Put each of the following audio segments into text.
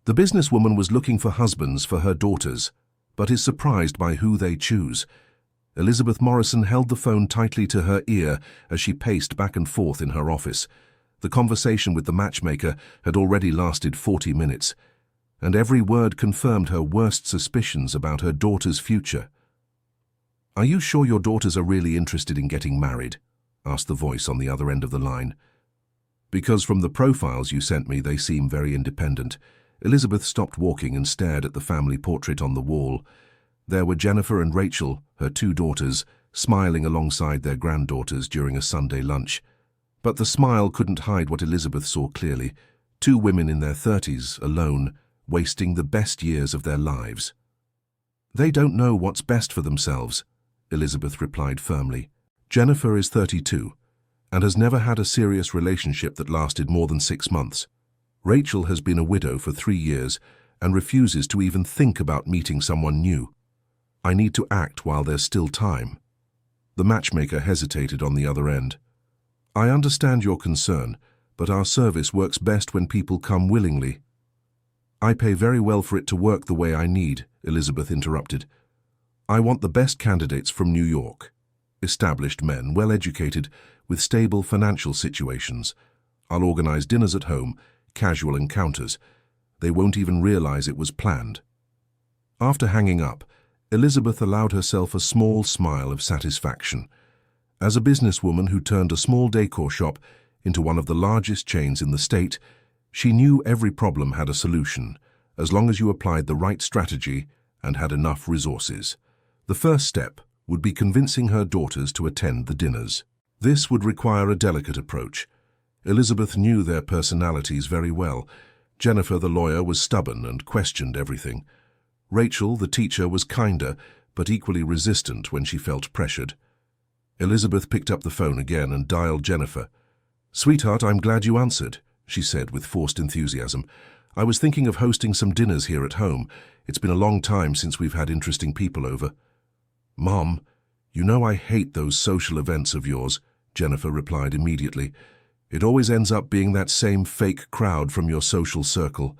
The businesswoman was looking for husbands for her daughters, but is surprised by who they choose. Elizabeth Morrison held the phone tightly to her ear as she paced back and forth in her office. The conversation with the matchmaker had already lasted 40 minutes, and every word confirmed her worst suspicions about her daughter's future. "Are you sure your daughters are really interested in getting married?" asked the voice on the other end of the line. "Because from the profiles you sent me, they seem very independent." Elizabeth stopped walking and stared at the family portrait on the wall. There were Jennifer and Rachel, her two daughters, smiling alongside their granddaughters during a Sunday lunch. But the smile couldn't hide what Elizabeth saw clearly: two women in their 30s, alone, wasting the best years of their lives. "They don't know what's best for themselves," Elizabeth replied firmly. Jennifer is 32 and has never had a serious relationship that lasted more than 6 months. Rachel has been a widow for 3 years and refuses to even think about meeting someone new. "I need to act while there's still time." The matchmaker hesitated on the other end. "I understand your concern, but our service works best when people come willingly." "I pay very well for it to work the way I need," Elizabeth interrupted. "I want the best candidates from New York. Established men, well-educated, with stable financial situations. I'll organize dinners at home, casual encounters. They won't even realize it was planned." After hanging up, Elizabeth allowed herself a small smile of satisfaction. As a businesswoman who turned a small decor shop into one of the largest chains in the state, she knew every problem had a solution, as long as you applied the right strategy and had enough resources. The first step would be convincing her daughters to attend the dinners. This would require a delicate approach. Elizabeth knew their personalities very well. Jennifer, the lawyer, was stubborn and questioned everything. Rachel, the teacher, was kinder, but equally resistant when she felt pressured. Elizabeth picked up the phone again and dialed Jennifer. "Sweetheart, I'm glad you answered," she said with forced enthusiasm. "I was thinking of hosting some dinners here at home. It's been a long time since we've had interesting people over." "Mom, you know I hate those social events of yours," Jennifer replied immediately. "It always ends up being that same fake crowd from your social circle."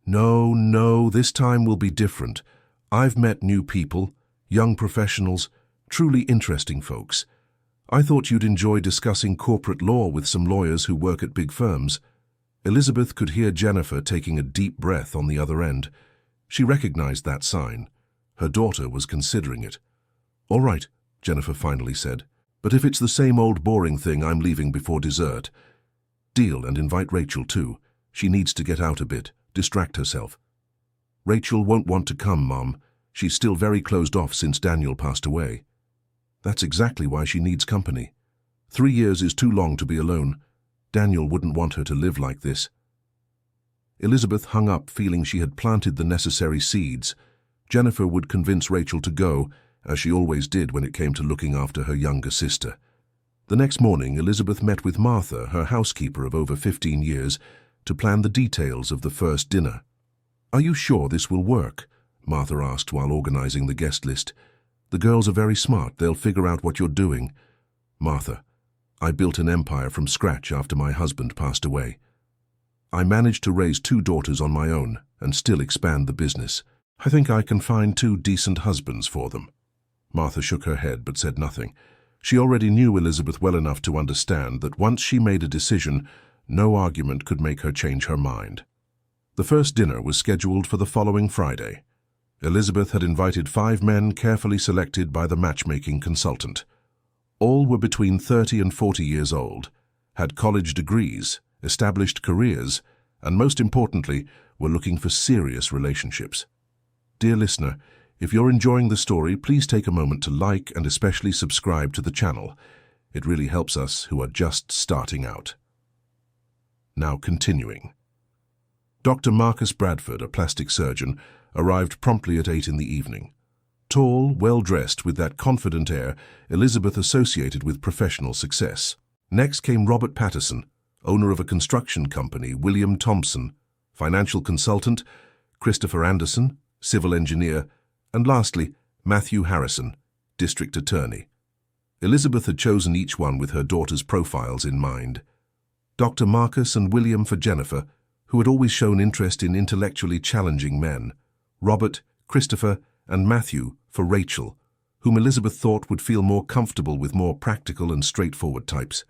No, this time will be different. I've met new people, young professionals, truly interesting folks. I thought you'd enjoy discussing corporate law with some lawyers who work at big firms." Elizabeth could hear Jennifer taking a deep breath on the other end. She recognized that sign. Her daughter was considering it. "All right," Jennifer finally said. "But if it's the same old boring thing, I'm leaving before dessert." "Deal, and invite Rachel too. She needs to get out a bit, distract herself." "Rachel won't want to come, Mom. She's still very closed off since Daniel passed away." "That's exactly why she needs company. 3 years is too long to be alone. Daniel wouldn't want her to live like this." Elizabeth hung up, feeling she had planted the necessary seeds. Jennifer would convince Rachel to go, as she always did when it came to looking after her younger sister. The next morning, Elizabeth met with Martha, her housekeeper of over 15 years, to plan the details of the first dinner. "Are you sure this will work?" Martha asked while organizing the guest list. "The girls are very smart. They'll figure out what you're doing." "Martha, I built an empire from scratch after my husband passed away. I managed to raise 2 daughters on my own and still expand the business. I think I can find 2 decent husbands for them." Martha shook her head but said nothing. She already knew Elizabeth well enough to understand that once she made a decision, no argument could make her change her mind. The first dinner was scheduled for the following Friday. Elizabeth had invited 5 men carefully selected by the matchmaking consultant. All were between 30 and 40 years old, had college degrees, established careers, and most importantly, were looking for serious relationships. Dear listener, if you're enjoying the story, please take a moment to like and especially subscribe to the channel. It really helps us who are just starting out. Now continuing. Dr. Marcus Bradford, a plastic surgeon, arrived promptly at 8 in the evening. Tall, well-dressed, with that confident air Elizabeth associated with professional success. Next came Robert Patterson, owner of a construction company, William Thompson, financial consultant, Christopher Anderson, civil engineer, and lastly, Matthew Harrison, district attorney. Elizabeth had chosen each one with her daughter's profiles in mind. Dr. Marcus and William for Jennifer, who had always shown interest in intellectually challenging men, Robert, Christopher, and Matthew for Rachel, whom Elizabeth thought would feel more comfortable with more practical and straightforward types.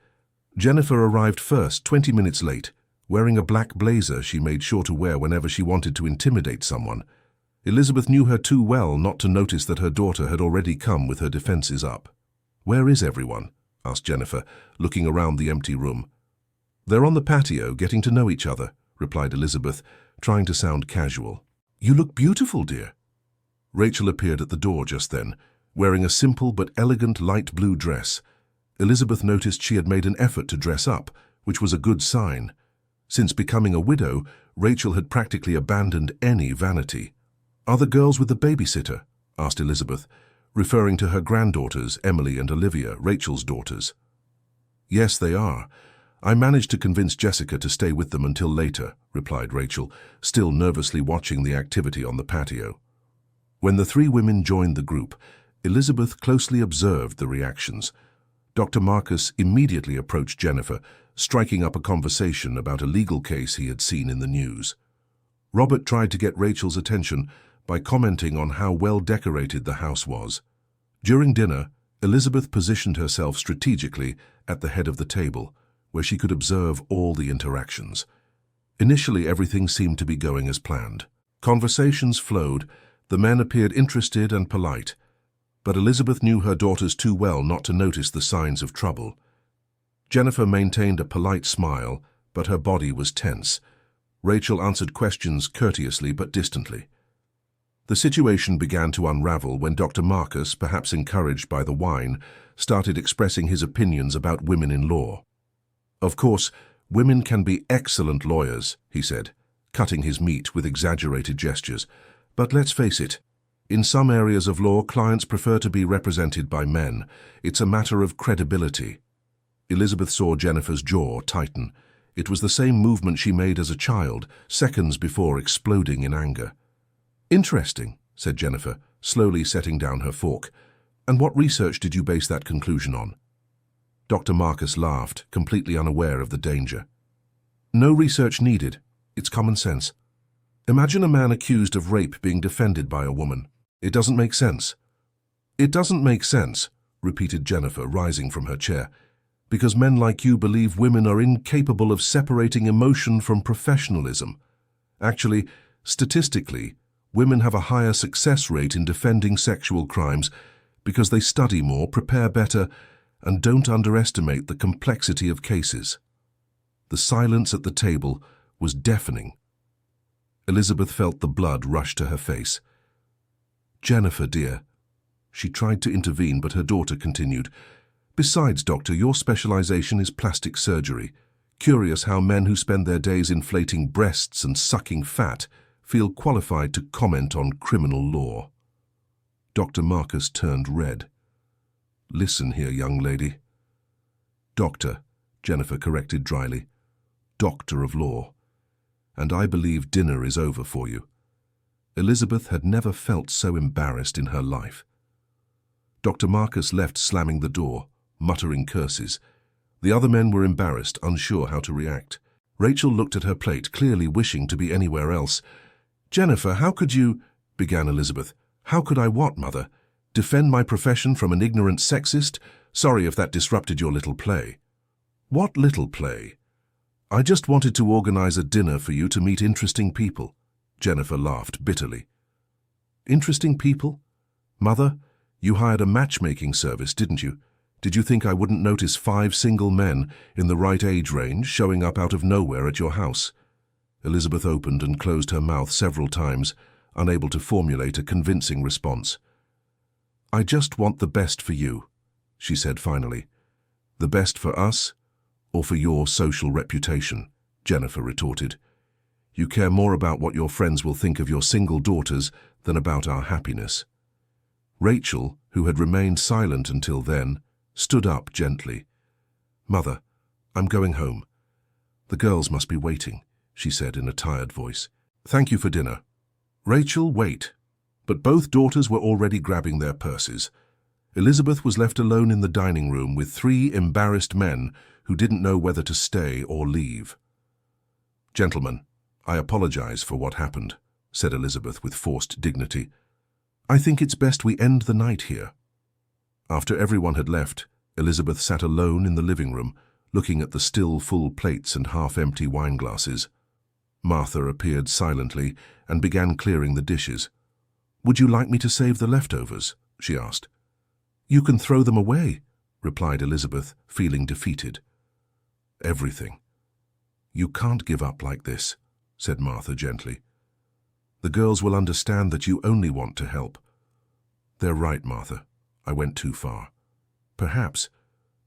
Jennifer arrived first, 20 minutes late, wearing a black blazer she made sure to wear whenever she wanted to intimidate someone. Elizabeth knew her too well not to notice that her daughter had already come with her defenses up. "Where is everyone?" asked Jennifer, looking around the empty room. "They're on the patio, getting to know each other," replied Elizabeth, trying to sound casual. "You look beautiful, dear." Rachel appeared at the door just then, wearing a simple but elegant light blue dress. Elizabeth noticed she had made an effort to dress up, which was a good sign. Since becoming a widow, Rachel had practically abandoned any vanity. "Are the girls with the babysitter?" asked Elizabeth, referring to her granddaughters, Emily and Olivia, Rachel's daughters. "Yes, they are. I managed to convince Jessica to stay with them until later," replied Rachel, still nervously watching the activity on the patio. When the three women joined the group, Elizabeth closely observed the reactions. Dr. Marcus immediately approached Jennifer, striking up a conversation about a legal case he had seen in the news. Robert tried to get Rachel's attention by commenting on how well decorated the house was. During dinner, Elizabeth positioned herself strategically at the head of the table, where she could observe all the interactions. Initially, everything seemed to be going as planned. Conversations flowed, the men appeared interested and polite, but Elizabeth knew her daughters too well not to notice the signs of trouble. Jennifer maintained a polite smile, but her body was tense. Rachel answered questions courteously but distantly. The situation began to unravel when Dr. Marcus, perhaps encouraged by the wine, started expressing his opinions about women in law. "Of course, women can be excellent lawyers," he said, cutting his meat with exaggerated gestures. "But let's face it, in some areas of law, clients prefer to be represented by men. It's a matter of credibility." Elizabeth saw Jennifer's jaw tighten. It was the same movement she made as a child, seconds before exploding in anger. "Interesting," said Jennifer, slowly setting down her fork. "And what research did you base that conclusion on?" Dr. Marcus laughed, completely unaware of the danger. "No research needed. It's common sense. Imagine a man accused of rape being defended by a woman. It doesn't make sense." "It doesn't make sense," repeated Jennifer, rising from her chair, "because men like you believe women are incapable of separating emotion from professionalism. Actually, statistically, women have a higher success rate in defending sexual crimes because they study more, prepare better, and don't underestimate the complexity of cases." The silence at the table was deafening. Elizabeth felt the blood rush to her face. "Jennifer, dear." She tried to intervene, but her daughter continued. "Besides, doctor, your specialization is plastic surgery. Curious how men who spend their days inflating breasts and sucking fat feel qualified to comment on criminal law." Dr. Marcus turned red. "Listen here, young lady." "Doctor," Jennifer corrected dryly. "Doctor of law. And I believe dinner is over for you." Elizabeth had never felt so embarrassed in her life. Dr. Marcus left, slamming the door, muttering curses. The other men were embarrassed, unsure how to react. Rachel looked at her plate, clearly wishing to be anywhere else. "Jennifer, how could you—" began Elizabeth. "How could I what, Mother? Defend my profession from an ignorant sexist? Sorry if that disrupted your little play." "What little play?" "I just wanted to organize a dinner for you to meet interesting people." Jennifer laughed bitterly. "Interesting people? Mother, you hired a matchmaking service, didn't you? Did you think I wouldn't notice 5 single men in the right age range showing up out of nowhere at your house?" Elizabeth opened and closed her mouth several times, unable to formulate a convincing response. "I just want the best for you," she said finally. "The best for us, or for your social reputation?" Jennifer retorted. "You care more about what your friends will think of your single daughters than about our happiness." Rachel, who had remained silent until then, stood up gently. "Mother, I'm going home. The girls must be waiting," she said in a tired voice. "Thank you for dinner." "Rachel, wait." But both daughters were already grabbing their purses. Elizabeth was left alone in the dining room with 3 embarrassed men who didn't know whether to stay or leave. "Gentlemen, "I apologize for what happened," said Elizabeth with forced dignity. "I think it's best we end the night here." After everyone had left, Elizabeth sat alone in the living room, looking at the still full plates and half-empty wine glasses. Martha appeared silently and began clearing the dishes. "Would you like me to save the leftovers?" she asked. "You can throw them away," replied Elizabeth, feeling defeated. "Everything. You can't give up like this," said Martha gently. "The girls will understand that you only want to help." "They're right, Martha. I went too far." "Perhaps,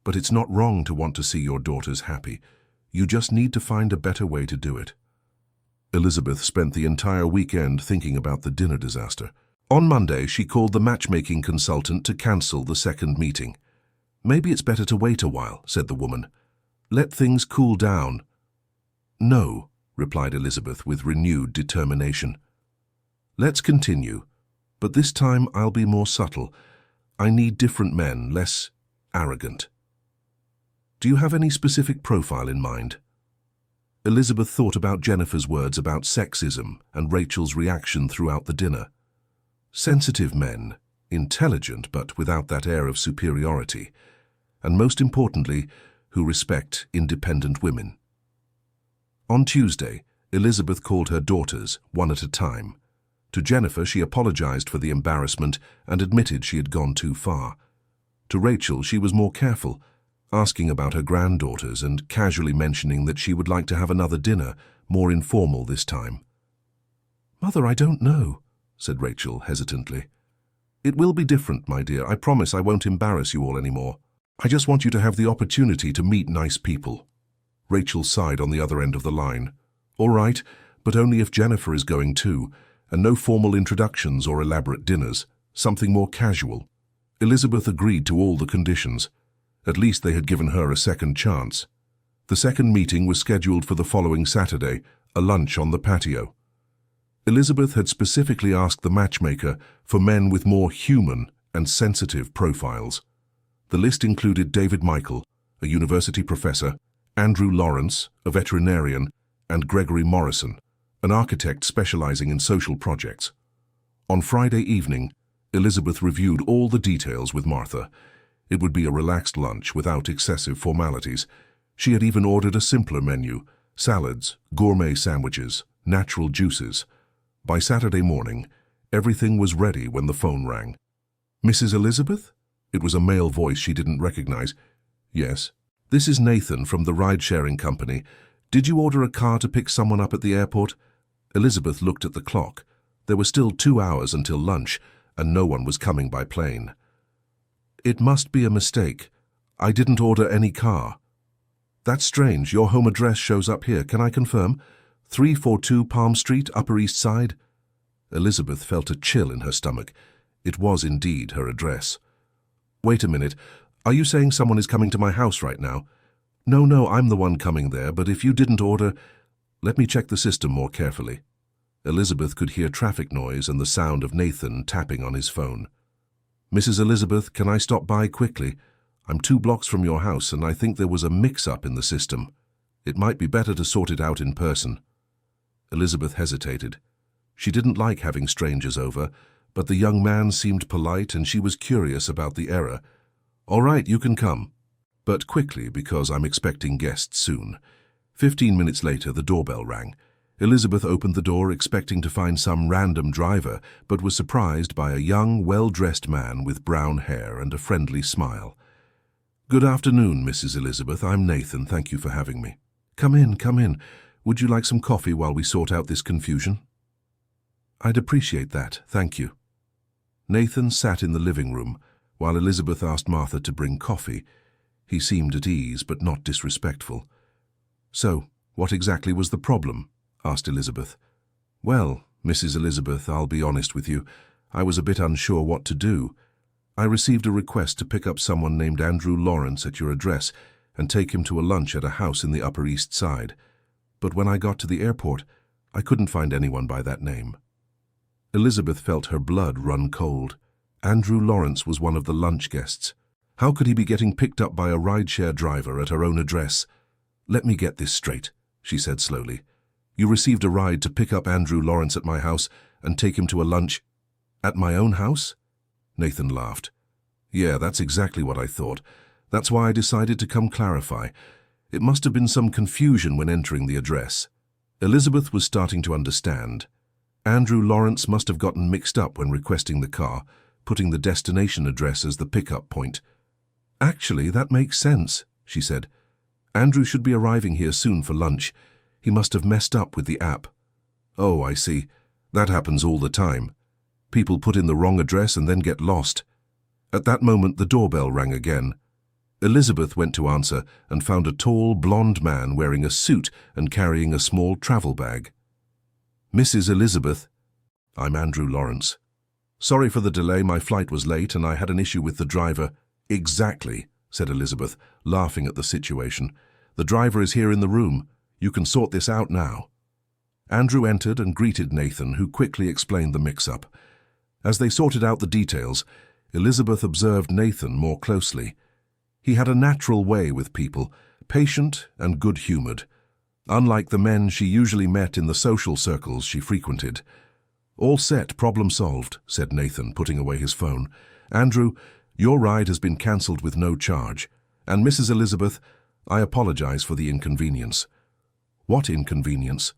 but it's not wrong to want to see your daughters happy. You just need to find a better way to do it." Elizabeth spent the entire weekend thinking about the dinner disaster. On Monday, she called the matchmaking consultant to cancel the second meeting. "Maybe it's better to wait a while," said the woman. "Let things cool down." "No," replied Elizabeth with renewed determination. "Let's continue, but this time I'll be more subtle. I need different men, less arrogant." "Do you have any specific profile in mind?" Elizabeth thought about Jennifer's words about sexism and Rachel's reaction throughout the dinner. Sensitive men, intelligent but without that air of superiority, and most importantly, who respect independent women. On Tuesday, Elizabeth called her daughters, one at a time. To Jennifer, she apologized for the embarrassment and admitted she had gone too far. To Rachel, she was more careful, asking about her granddaughters and casually mentioning that she would like to have another dinner, more informal this time. "Mother, I don't know," said Rachel hesitantly. "It will be different, my dear. I promise I won't embarrass you all anymore. I just want you to have the opportunity to meet nice people." Rachel sighed on the other end of the line. "All right, but only if Jennifer is going too, and no formal introductions or elaborate dinners, something more casual." Elizabeth agreed to all the conditions. At least they had given her a second chance. The second meeting was scheduled for the following Saturday, a lunch on the patio. Elizabeth had specifically asked the matchmaker for men with more human and sensitive profiles. The list included David Michael, a university professor, Andrew Lawrence, a veterinarian, and Gregory Morrison, an architect specializing in social projects. On Friday evening, Elizabeth reviewed all the details with Martha. It would be a relaxed lunch without excessive formalities. She had even ordered a simpler menu: salads, gourmet sandwiches, natural juices. By Saturday morning, everything was ready when the phone rang. "Mrs. Elizabeth?" It was a male voice she didn't recognize. "Yes." "This is Nathan from the ride-sharing company. Did you order a car to pick someone up at the airport?" Elizabeth looked at the clock. There were still 2 hours until lunch, and no one was coming by plane. "It must be a mistake. I didn't order any car." "That's strange. Your home address shows up here. Can I confirm? 342 Palm Street, Upper East Side?" Elizabeth felt a chill in her stomach. It was indeed her address. "Wait a minute. Are you saying someone is coming to my house right now?" No, I'm the one coming there, but if you didn't order..." "Let me check the system more carefully." Elizabeth could hear traffic noise and the sound of Nathan tapping on his phone. "Mrs. Elizabeth, can I stop by quickly? I'm 2 blocks from your house and I think there was a mix-up in the system. It might be better to sort it out in person." Elizabeth hesitated. She didn't like having strangers over, but the young man seemed polite and she was curious about the error. "All right, you can come. But quickly, because I'm expecting guests soon." 15 minutes later, the doorbell rang. Elizabeth opened the door expecting to find some random driver, but was surprised by a young, well-dressed man with brown hair and a friendly smile. "Good afternoon, Mrs. Elizabeth. I'm Nathan. Thank you for having me." Come in, come in. Would you like some coffee while we sort out this confusion?" "I'd appreciate that, thank you." Nathan sat in the living room, while Elizabeth asked Martha to bring coffee. He seemed at ease, but not disrespectful. "So, what exactly was the problem?" asked Elizabeth. "Well, Mrs. Elizabeth, I'll be honest with you. I was a bit unsure what to do. I received a request to pick up someone named Andrew Lawrence at your address and take him to a lunch at a house in the Upper East Side. But when I got to the airport, I couldn't find anyone by that name." Elizabeth felt her blood run cold. Andrew Lawrence was one of the lunch guests. How could he be getting picked up by a rideshare driver at her own address? "Let me get this straight," she said slowly. You received a ride to pick up Andrew Lawrence at my house and take him to a lunch at my own house? Nathan laughed. Yeah, that's exactly what I thought. That's why I decided to come clarify. It must have been some confusion when entering the address. Elizabeth was starting to understand. Andrew Lawrence must have gotten mixed up when requesting the car, putting the destination address as the pickup point. Actually, that makes sense, she said. Andrew should be arriving here soon for lunch. He must have messed up with the app. Oh, I see. That happens all the time. People put in the wrong address and then get lost. At that moment, the doorbell rang again. Elizabeth went to answer and found a tall, blonde man wearing a suit and carrying a small travel bag. Mrs. Elizabeth, I'm Andrew Lawrence. Sorry for the delay, my flight was late and I had an issue with the driver. Exactly, said Elizabeth, laughing at the situation. The driver is here in the room. You can sort this out now. Andrew entered and greeted Nathan, who quickly explained the mix-up. As they sorted out the details, Elizabeth observed Nathan more closely. He had a natural way with people, patient and good-humored, unlike the men she usually met in the social circles she frequented. All set, problem solved, said Nathan, putting away his phone. Andrew, your ride has been cancelled with no charge. And Mrs. Elizabeth, I apologize for the inconvenience. What inconvenience?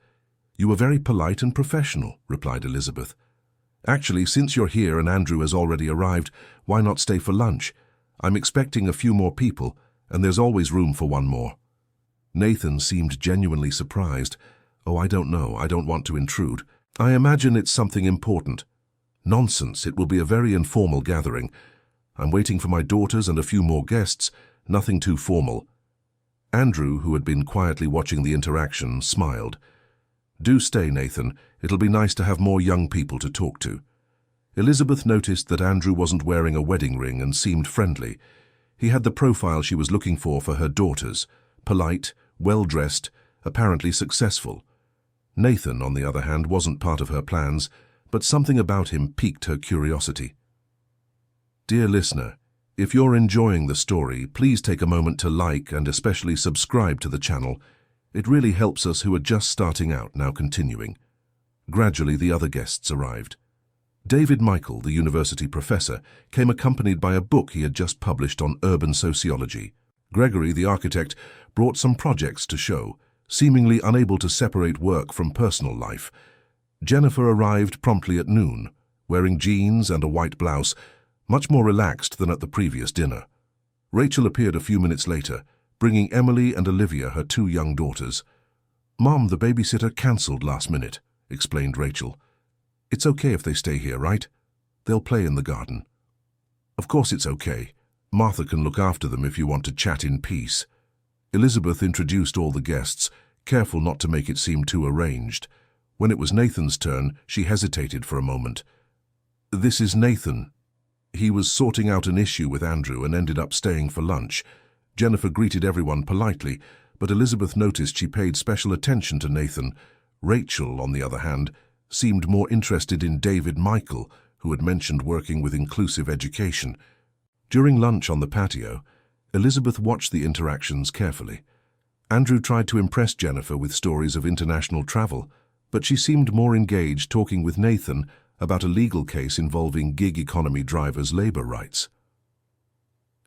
You were very polite and professional, replied Elizabeth. Actually, since you're here and Andrew has already arrived, why not stay for lunch? I'm expecting a few more people, and there's always room for one more. Nathan seemed genuinely surprised. Oh, I don't know. I don't want to intrude. I imagine it's something important. Nonsense. It will be a very informal gathering. I'm waiting for my daughters and a few more guests. Nothing too formal. Andrew, who had been quietly watching the interaction, smiled. Do stay, Nathan. It'll be nice to have more young people to talk to. Elizabeth noticed that Andrew wasn't wearing a wedding ring and seemed friendly. He had the profile she was looking for her daughters. Polite, well-dressed, apparently successful. Nathan, on the other hand, wasn't part of her plans, but something about him piqued her curiosity. Dear listener, if you're enjoying the story, please take a moment to like and especially subscribe to the channel. It really helps us who are just starting out now continuing. Gradually, the other guests arrived. David Michael, the university professor, came accompanied by a book he had just published on urban sociology. Gregory, the architect, brought some projects to show, seemingly unable to separate work from personal life. Jennifer arrived promptly at noon, wearing jeans and a white blouse, much more relaxed than at the previous dinner. Rachel appeared a few minutes later, bringing Emily and Olivia, her two young daughters. Mom, the babysitter cancelled last minute, explained Rachel. It's okay if they stay here, right? They'll play in the garden. Of course it's okay. Martha can look after them if you want to chat in peace. Elizabeth introduced all the guests, careful not to make it seem too arranged. When it was Nathan's turn, she hesitated for a moment. This is Nathan. He was sorting out an issue with Andrew and ended up staying for lunch. Jennifer greeted everyone politely, but Elizabeth noticed she paid special attention to Nathan. Rachel, on the other hand, seemed more interested in David Michael, who had mentioned working with inclusive education. During lunch on the patio, Elizabeth watched the interactions carefully. Andrew tried to impress Jennifer with stories of international travel, but she seemed more engaged talking with Nathan about a legal case involving gig economy drivers' labor rights.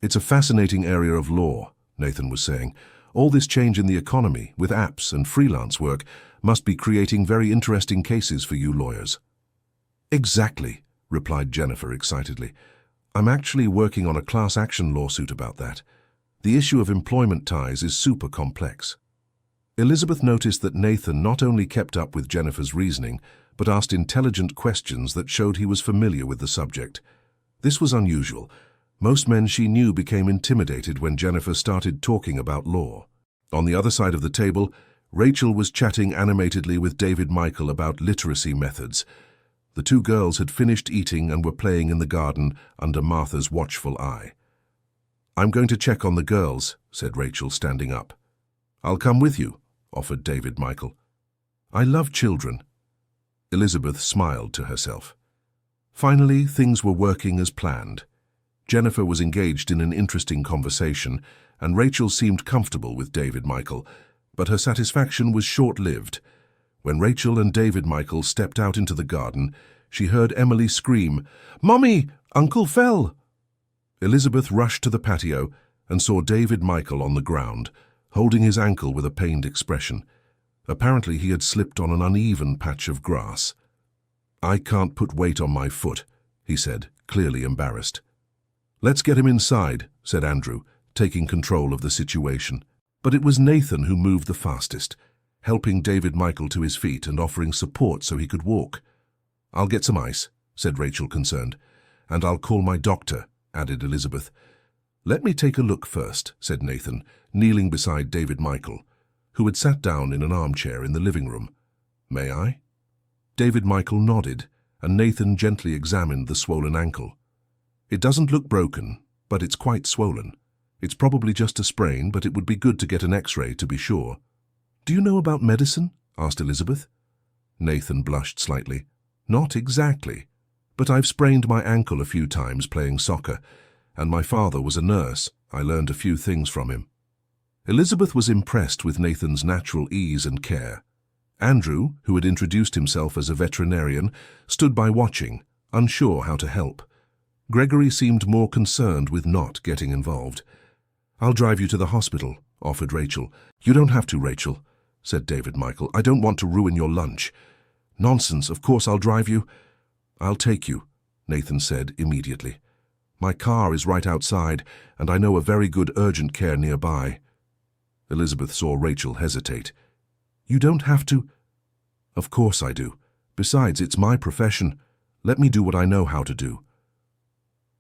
It's a fascinating area of law, Nathan was saying. All this change in the economy, with apps and freelance work, must be creating very interesting cases for you lawyers. Exactly, replied Jennifer excitedly. I'm actually working on a class action lawsuit about that. The issue of employment ties is super complex. Elizabeth noticed that Nathan not only kept up with Jennifer's reasoning, but asked intelligent questions that showed he was familiar with the subject. This was unusual. Most men she knew became intimidated when Jennifer started talking about law. On the other side of the table, Rachel was chatting animatedly with David Michael about literacy methods. The two girls had finished eating and were playing in the garden under Martha's watchful eye. I'm going to check on the girls, said Rachel, standing up. I'll come with you, offered David Michael. I love children. Elizabeth smiled to herself. Finally, things were working as planned. Jennifer was engaged in an interesting conversation, and Rachel seemed comfortable with David Michael, but her satisfaction was short-lived. When Rachel and David Michael stepped out into the garden, she heard Emily scream, "Mommy, Uncle fell!" Elizabeth rushed to the patio and saw David Michael on the ground, holding his ankle with a pained expression. Apparently he had slipped on an uneven patch of grass. "I can't put weight on my foot," he said, clearly embarrassed. "Let's get him inside," said Andrew, taking control of the situation. But it was Nathan who moved the fastest, helping David Michael to his feet and offering support so he could walk. "I'll get some ice," said Rachel, concerned. "And I'll call my doctor," added Elizabeth. "Let me take a look first," said Nathan, kneeling beside David Michael, who had sat down in an armchair in the living room. "May I?" David Michael nodded, and Nathan gently examined the swollen ankle. "It doesn't look broken, but it's quite swollen. It's probably just a sprain, but it would be good to get an X-ray to be sure." "Do you know about medicine?" asked Elizabeth. Nathan blushed slightly. "Not exactly, but I've sprained my ankle a few times playing soccer, and my father was a nurse. I learned a few things from him." Elizabeth was impressed with Nathan's natural ease and care. Andrew, who had introduced himself as a veterinarian, stood by watching, unsure how to help. Gregory seemed more concerned with not getting involved. "I'll drive you to the hospital," offered Rachel. "You don't have to, Rachel," said David Michael. "I don't want to ruin your lunch." "Nonsense, of course I'll drive you." "I'll take you," Nathan said immediately. "My car is right outside, and I know a very good urgent care nearby." Elizabeth saw Rachel hesitate. "You don't have to." "Of course I do. Besides, it's my profession. Let me do what I know how to do."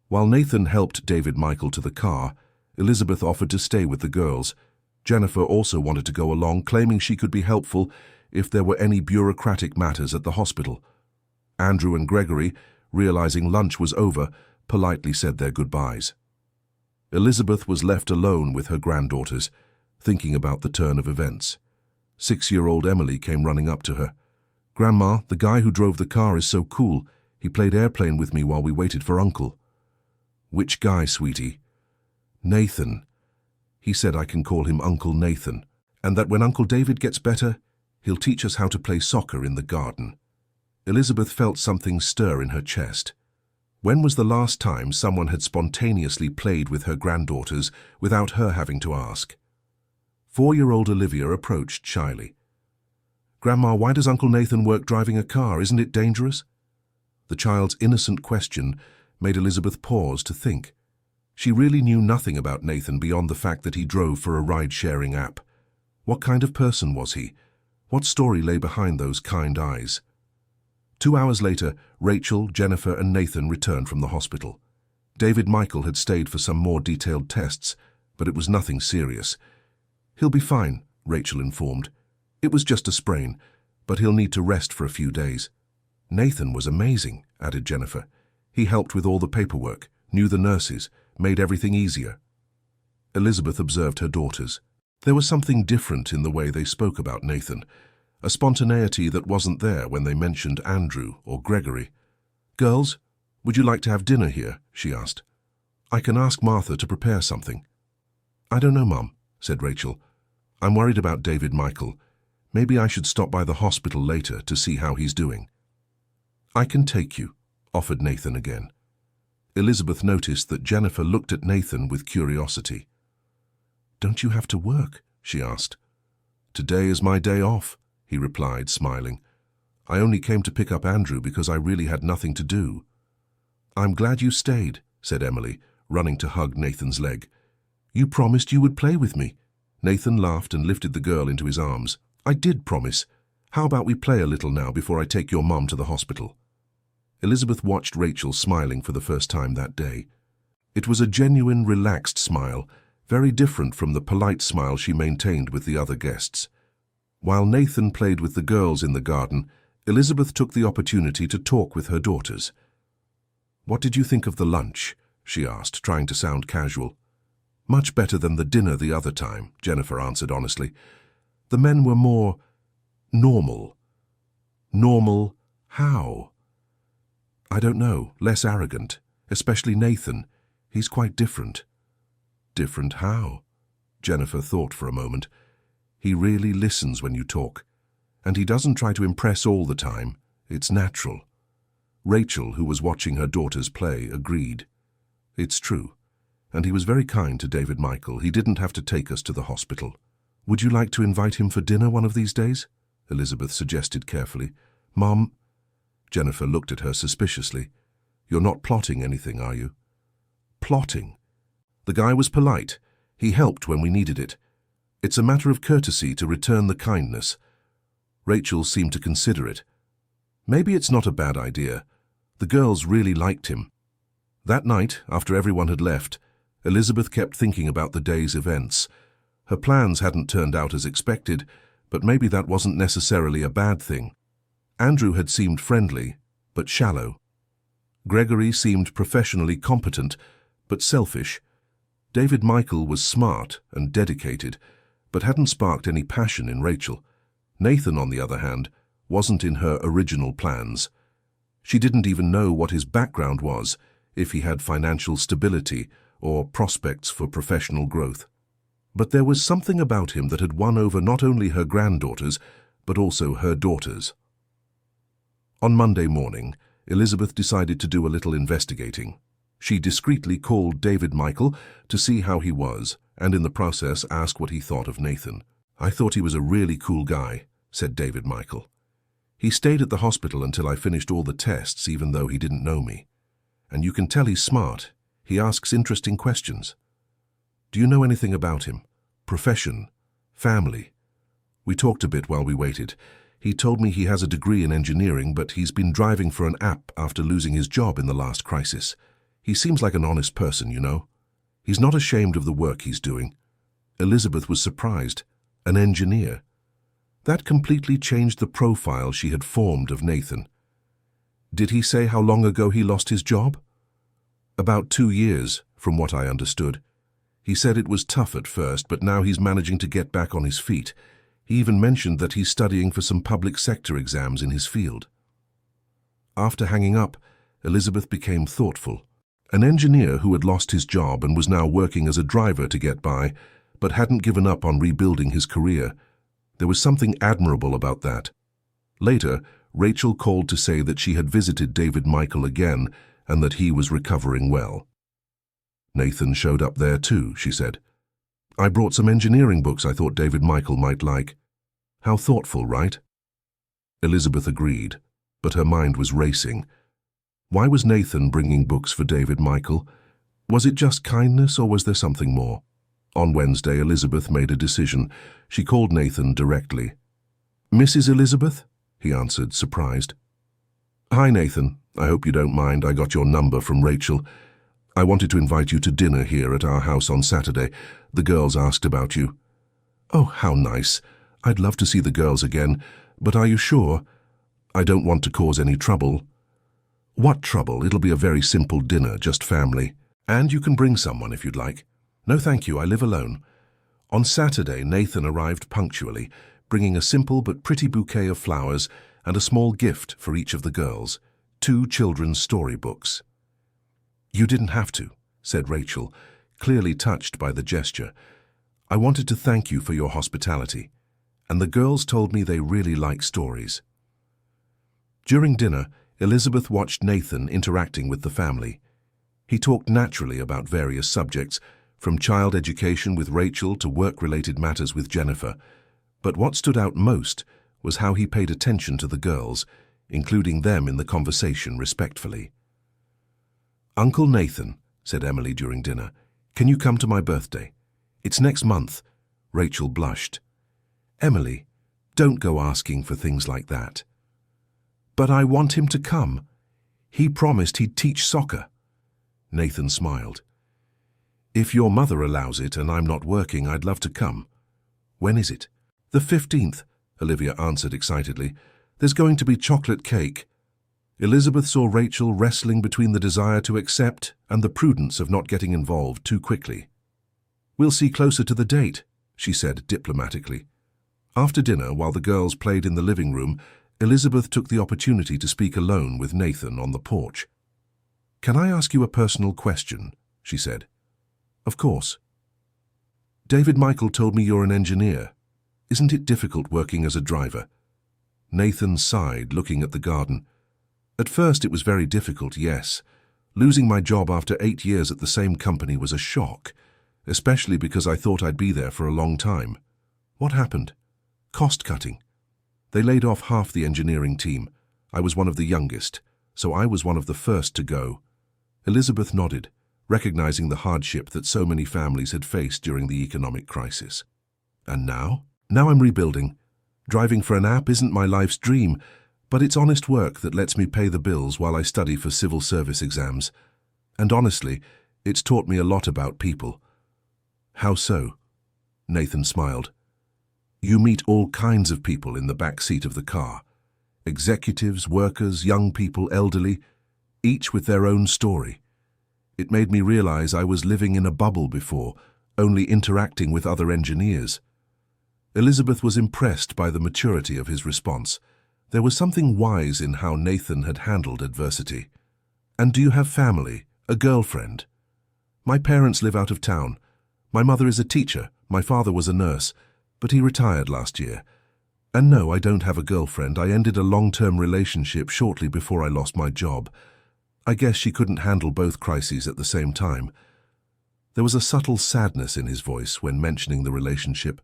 While Nathan helped David Michael to the car, Elizabeth offered to stay with the girls. Jennifer also wanted to go along, claiming she could be helpful if there were any bureaucratic matters at the hospital. Andrew and Gregory, realizing lunch was over, politely said their goodbyes. Elizabeth was left alone with her granddaughters, thinking about the turn of events. 6-year-old Emily came running up to her. "Grandma, the guy who drove the car is so cool. He played airplane with me while we waited for Uncle." "Which guy, sweetie?" "Nathan. He said I can call him Uncle Nathan, and that when Uncle David gets better, he'll teach us how to play soccer in the garden." Elizabeth felt something stir in her chest. When was the last time someone had spontaneously played with her granddaughters without her having to ask? 4-year-old Olivia approached shyly. "Grandma, why does Uncle Nathan work driving a car? Isn't it dangerous?" The child's innocent question made Elizabeth pause to think. She really knew nothing about Nathan beyond the fact that he drove for a ride-sharing app. What kind of person was he? What story lay behind those kind eyes? 2 hours later, Rachel, Jennifer, and Nathan returned from the hospital. David Michael had stayed for some more detailed tests, but it was nothing serious. "He'll be fine," Rachel informed. "It was just a sprain, but he'll need to rest for a few days." "Nathan was amazing," added Jennifer. "He helped with all the paperwork, knew the nurses, made everything easier." Elizabeth observed her daughters. There was something different in the way they spoke about Nathan, a spontaneity that wasn't there when they mentioned Andrew or Gregory. "Girls, would you like to have dinner here?" she asked. "I can ask Martha to prepare something." "I don't know, Mum," said Rachel. "I'm worried about David Michael. Maybe I should stop by the hospital later to see how he's doing." "I can take you," offered Nathan again. Elizabeth noticed that Jennifer looked at Nathan with curiosity. "Don't you have to work?" she asked. "Today is my day off," he replied, smiling. "I only came to pick up Andrew because I really had nothing to do." "I'm glad you stayed," said Emily, running to hug Nathan's leg. "You promised you would play with me." Nathan laughed and lifted the girl into his arms. "I did promise. How about we play a little now before I take your mum to the hospital?" Elizabeth watched Rachel smiling for the first time that day. It was a genuine, relaxed smile, very different from the polite smile she maintained with the other guests. While Nathan played with the girls in the garden, Elizabeth took the opportunity to talk with her daughters. "What did you think of the lunch?" she asked, trying to sound casual. "Much better than the dinner the other time," Jennifer answered honestly. "The men were more normal." "Normal how?" "I don't know, less arrogant, especially Nathan. He's quite different." "Different how?" Jennifer thought for a moment. "He really listens when you talk. And he doesn't try to impress all the time. It's natural. Rachel, who was watching her daughters play, agreed. It's true. And he was very kind to David Michael. He didn't have to take us to the hospital. Would you like to invite him for dinner one of these days? Elizabeth suggested carefully. Mom, Jennifer looked at her suspiciously. You're not plotting anything, are you? Plotting? The guy was polite. He helped when we needed it. It's a matter of courtesy to return the kindness. Rachel seemed to consider it. Maybe it's not a bad idea. The girls really liked him. That night, after everyone had left, Elizabeth kept thinking about the day's events. Her plans hadn't turned out as expected, but maybe that wasn't necessarily a bad thing. Andrew had seemed friendly, but shallow. Gregory seemed professionally competent, but selfish. David Michael was smart and dedicated, but hadn't sparked any passion in Rachel. Nathan, on the other hand, wasn't in her original plans. She didn't even know what his background was, if he had financial stability or prospects for professional growth. But there was something about him that had won over not only her granddaughters, but also her daughters. On Monday morning, Elizabeth decided to do a little investigating. She discreetly called David Michael to see how he was, and in the process asked what he thought of Nathan. I thought he was a really cool guy, said David Michael. He stayed at the hospital until I finished all the tests, even though he didn't know me. And you can tell he's smart. He asks interesting questions. Do you know anything about him? Profession? Family? We talked a bit while we waited. He told me he has a degree in engineering, but he's been driving for an app after losing his job in the last crisis. He seems like an honest person, you know. He's not ashamed of the work he's doing. Elizabeth was surprised. An engineer. That completely changed the profile she had formed of Nathan. Did he say how long ago he lost his job? About 2 years, from what I understood. He said it was tough at first, but now he's managing to get back on his feet. He even mentioned that he's studying for some public sector exams in his field. After hanging up, Elizabeth became thoughtful. An engineer who had lost his job and was now working as a driver to get by, but hadn't given up on rebuilding his career. There was something admirable about that. Later, Rachel called to say that she had visited David Michael again and that he was recovering well. Nathan showed up there too, she said. I brought some engineering books I thought David Michael might like. How thoughtful, right? Elizabeth agreed, but her mind was racing. Why was Nathan bringing books for David Michael? Was it just kindness or was there something more? On Wednesday, Elizabeth made a decision. She called Nathan directly. Mrs. Elizabeth? He answered, surprised. Hi, Nathan. I hope you don't mind. I got your number from Rachel. I wanted to invite you to dinner here at our house on Saturday. The girls asked about you. Oh, how nice. I'd love to see the girls again, but are you sure? I don't want to cause any trouble. What trouble? It'll be a very simple dinner, just family. And you can bring someone if you'd like. No, thank you. I live alone. On Saturday, Nathan arrived punctually, bringing a simple but pretty bouquet of flowers and a small gift for each of the girls, 2 children's storybooks. You didn't have to, said Rachel, clearly touched by the gesture. I wanted to thank you for your hospitality, and the girls told me they really like stories. During dinner, Elizabeth watched Nathan interacting with the family. He talked naturally about various subjects, from child education with Rachel to work-related matters with Jennifer, but what stood out most was how he paid attention to the girls, including them in the conversation respectfully. Uncle Nathan, said Emily during dinner, can you come to my birthday? It's next month. Rachel blushed. Emily, don't go asking for things like that. But I want him to come. He promised he'd teach soccer. Nathan smiled. If your mother allows it and I'm not working, I'd love to come. When is it? The 15th, Olivia answered excitedly. There's going to be chocolate cake. Elizabeth saw Rachel wrestling between the desire to accept and the prudence of not getting involved too quickly. We'll see closer to the date, she said diplomatically. After dinner, while the girls played in the living room, Elizabeth took the opportunity to speak alone with Nathan on the porch. Can I ask you a personal question? She said. Of course. David Michael told me you're an engineer. Isn't it difficult working as a driver? Nathan sighed, looking at the garden. At first it was very difficult, yes. Losing my job after 8 years at the same company was a shock, especially because I thought I'd be there for a long time. What happened? Cost cutting. They laid off half the engineering team. I was one of the youngest, so I was one of the first to go. Elizabeth nodded, recognizing the hardship that so many families had faced during the economic crisis. And now? Now I'm rebuilding. Driving for an app isn't my life's dream, but it's honest work that lets me pay the bills while I study for civil service exams. And honestly, it's taught me a lot about people. How so? Nathan smiled. You meet all kinds of people in the back seat of the car. Executives, workers, young people, elderly, each with their own story. It made me realize I was living in a bubble before, only interacting with other engineers. Elizabeth was impressed by the maturity of his response. There was something wise in how Nathan had handled adversity. And do you have family, a girlfriend? My parents live out of town. My mother is a teacher, my father was a nurse, but he retired last year. And no, I don't have a girlfriend. I ended a long-term relationship shortly before I lost my job. I guess she couldn't handle both crises at the same time. There was a subtle sadness in his voice when mentioning the relationship,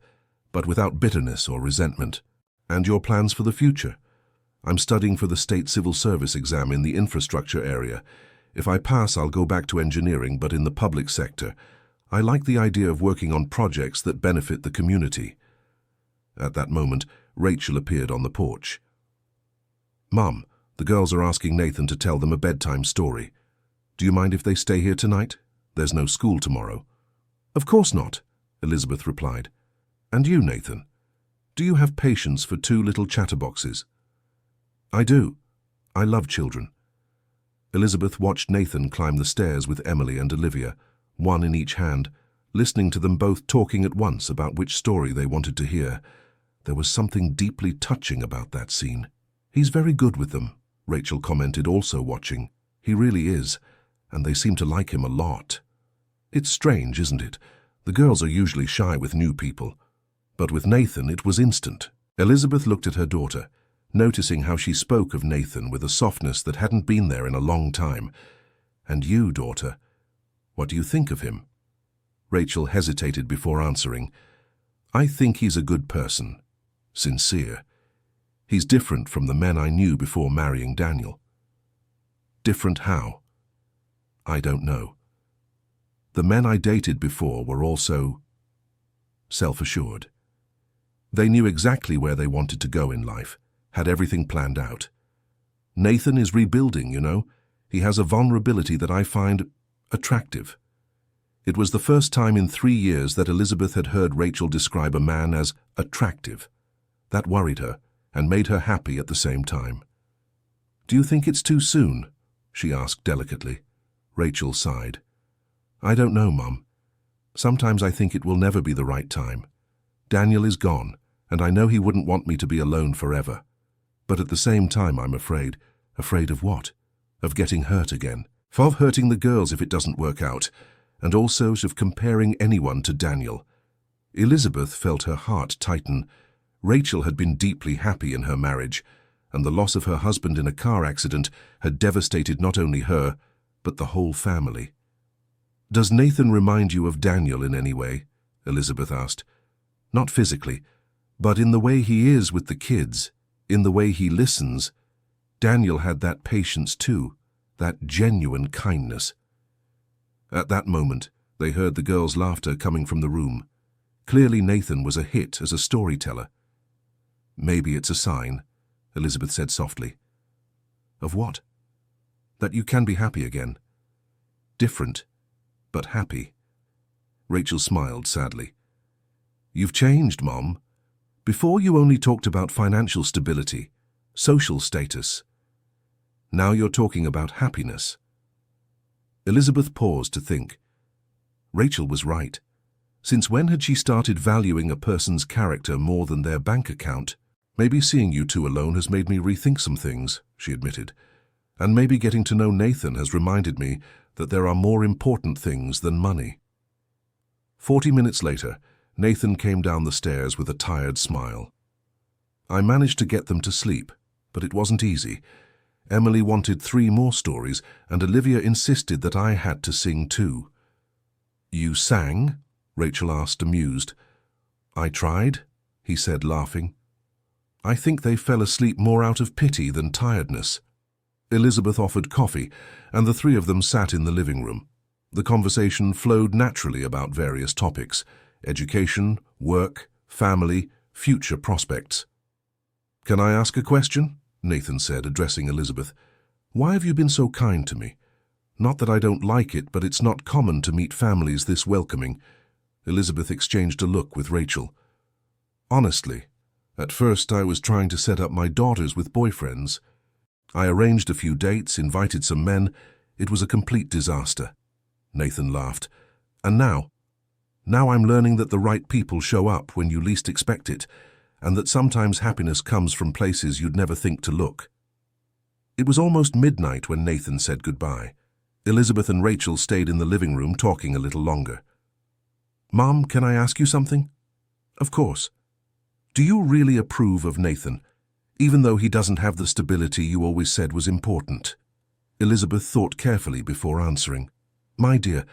but without bitterness or resentment. And your plans for the future? I'm studying for the state civil service exam in the infrastructure area. If I pass, I'll go back to engineering, but in the public sector. I like the idea of working on projects that benefit the community. At that moment, Rachel appeared on the porch. Mum, the girls are asking Nathan to tell them a bedtime story. Do you mind if they stay here tonight? There's no school tomorrow. Of course not, Elizabeth replied. And you, Nathan? Do you have patience for 2 little chatterboxes? I do. I love children. Elizabeth watched Nathan climb the stairs with Emily and Olivia, one in each hand, listening to them both talking at once about which story they wanted to hear. There was something deeply touching about that scene. He's very good with them, Rachel commented, also watching. He really is, and they seem to like him a lot. It's strange, isn't it? The girls are usually shy with new people. But with Nathan, it was instant. Elizabeth looked at her daughter, noticing how she spoke of Nathan with a softness that hadn't been there in a long time. And you, daughter, what do you think of him? Rachel hesitated before answering. I think he's a good person. Sincere. He's different from the men I knew before marrying Daniel. Different how? I don't know. The men I dated before were also self-assured. They knew exactly where they wanted to go in life, had everything planned out. Nathan is rebuilding, you know. He has a vulnerability that I find attractive. It was the first time in 3 years that Elizabeth had heard Rachel describe a man as attractive. That worried her and made her happy at the same time. Do you think it's too soon? She asked delicately. Rachel sighed. I don't know, Mum. Sometimes I think it will never be the right time. Daniel is gone, and I know he wouldn't want me to be alone forever. But at the same time, I'm afraid. Afraid of what? Of getting hurt again. Of hurting the girls if it doesn't work out, and also of comparing anyone to Daniel. Elizabeth felt her heart tighten. Rachel had been deeply happy in her marriage, and the loss of her husband in a car accident had devastated not only her, but the whole family. Does Nathan remind you of Daniel in any way? Elizabeth asked. Not physically, but in the way he is with the kids, in the way he listens. Daniel had that patience too, that genuine kindness. At that moment, they heard the girls' laughter coming from the room. Clearly Nathan was a hit as a storyteller. Maybe it's a sign, Elizabeth said softly. Of what? That you can be happy again. Different, but happy. Rachel smiled sadly. You've changed, Mom. Before you only talked about financial stability, social status. Now you're talking about happiness. Elizabeth paused to think. Rachel was right. Since when had she started valuing a person's character more than their bank account? Maybe seeing you two alone has made me rethink some things, she admitted. And maybe getting to know Nathan has reminded me that there are more important things than money. 40 minutes later, Nathan came down the stairs with a tired smile. I managed to get them to sleep, but it wasn't easy. Emily wanted 3 more stories, and Olivia insisted that I had to sing too. "You sang?" Rachel asked, amused. "I tried," he said, laughing. "I think they fell asleep more out of pity than tiredness." Elizabeth offered coffee, and the 3 of them sat in the living room. The conversation flowed naturally about various topics: education, work, family, future prospects. "Can I ask a question?" Nathan said, addressing Elizabeth. "Why have you been so kind to me? Not that I don't like it, but it's not common to meet families this welcoming." Elizabeth exchanged a look with Rachel. "Honestly, at first I was trying to set up my daughters with boyfriends. I arranged a few dates, invited some men. It was a complete disaster." Nathan laughed. "And now I'm learning that the right people show up when you least expect it, and that sometimes happiness comes from places you'd never think to look." It was almost midnight when Nathan said goodbye. Elizabeth and Rachel stayed in the living room talking a little longer. "Mom, can I ask you something?" "Of course." "Do you really approve of Nathan, even though he doesn't have the stability you always said was important?" Elizabeth thought carefully before answering. "My dear,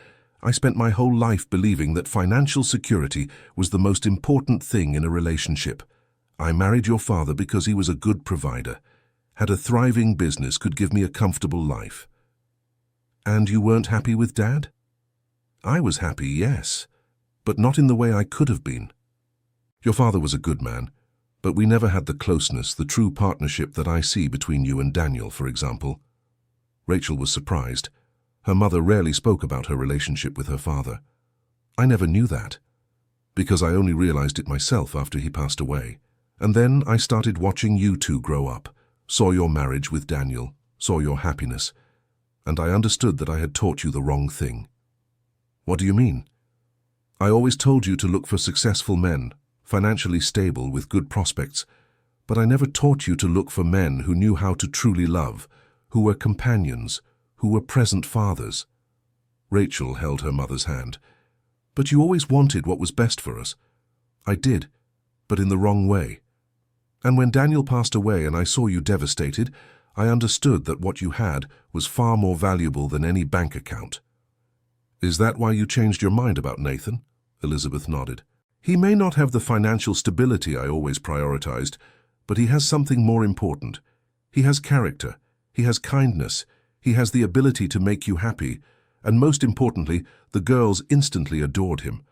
I spent my whole life believing that financial security was the most important thing in a relationship. I married your father because he was a good provider, had a thriving business, could give me a comfortable life." "And you weren't happy with Dad?" "I was happy, yes, but not in the way I could have been. Your father was a good man, but we never had the closeness, the true partnership that I see between you and Daniel, for example." Rachel was surprised. Her mother rarely spoke about her relationship with her father. "I never knew that, because I only realized it myself after he passed away. And then I started watching you 2 grow up, saw your marriage with Daniel, saw your happiness, and I understood that I had taught you the wrong thing." "What do you mean?" "I always told you to look for successful men, financially stable with good prospects, but I never taught you to look for men who knew how to truly love, who were companions, who were present fathers." Rachel held her mother's hand. "But you always wanted what was best for us." "I did, but in the wrong way. And when Daniel passed away and I saw you devastated, I understood that what you had was far more valuable than any bank account." "Is that why you changed your mind about Nathan?" Elizabeth nodded. "He may not have the financial stability I always prioritized, but he has something more important. He has character, he has kindness, he has the ability to make you happy, and most importantly, the girls instantly adored him.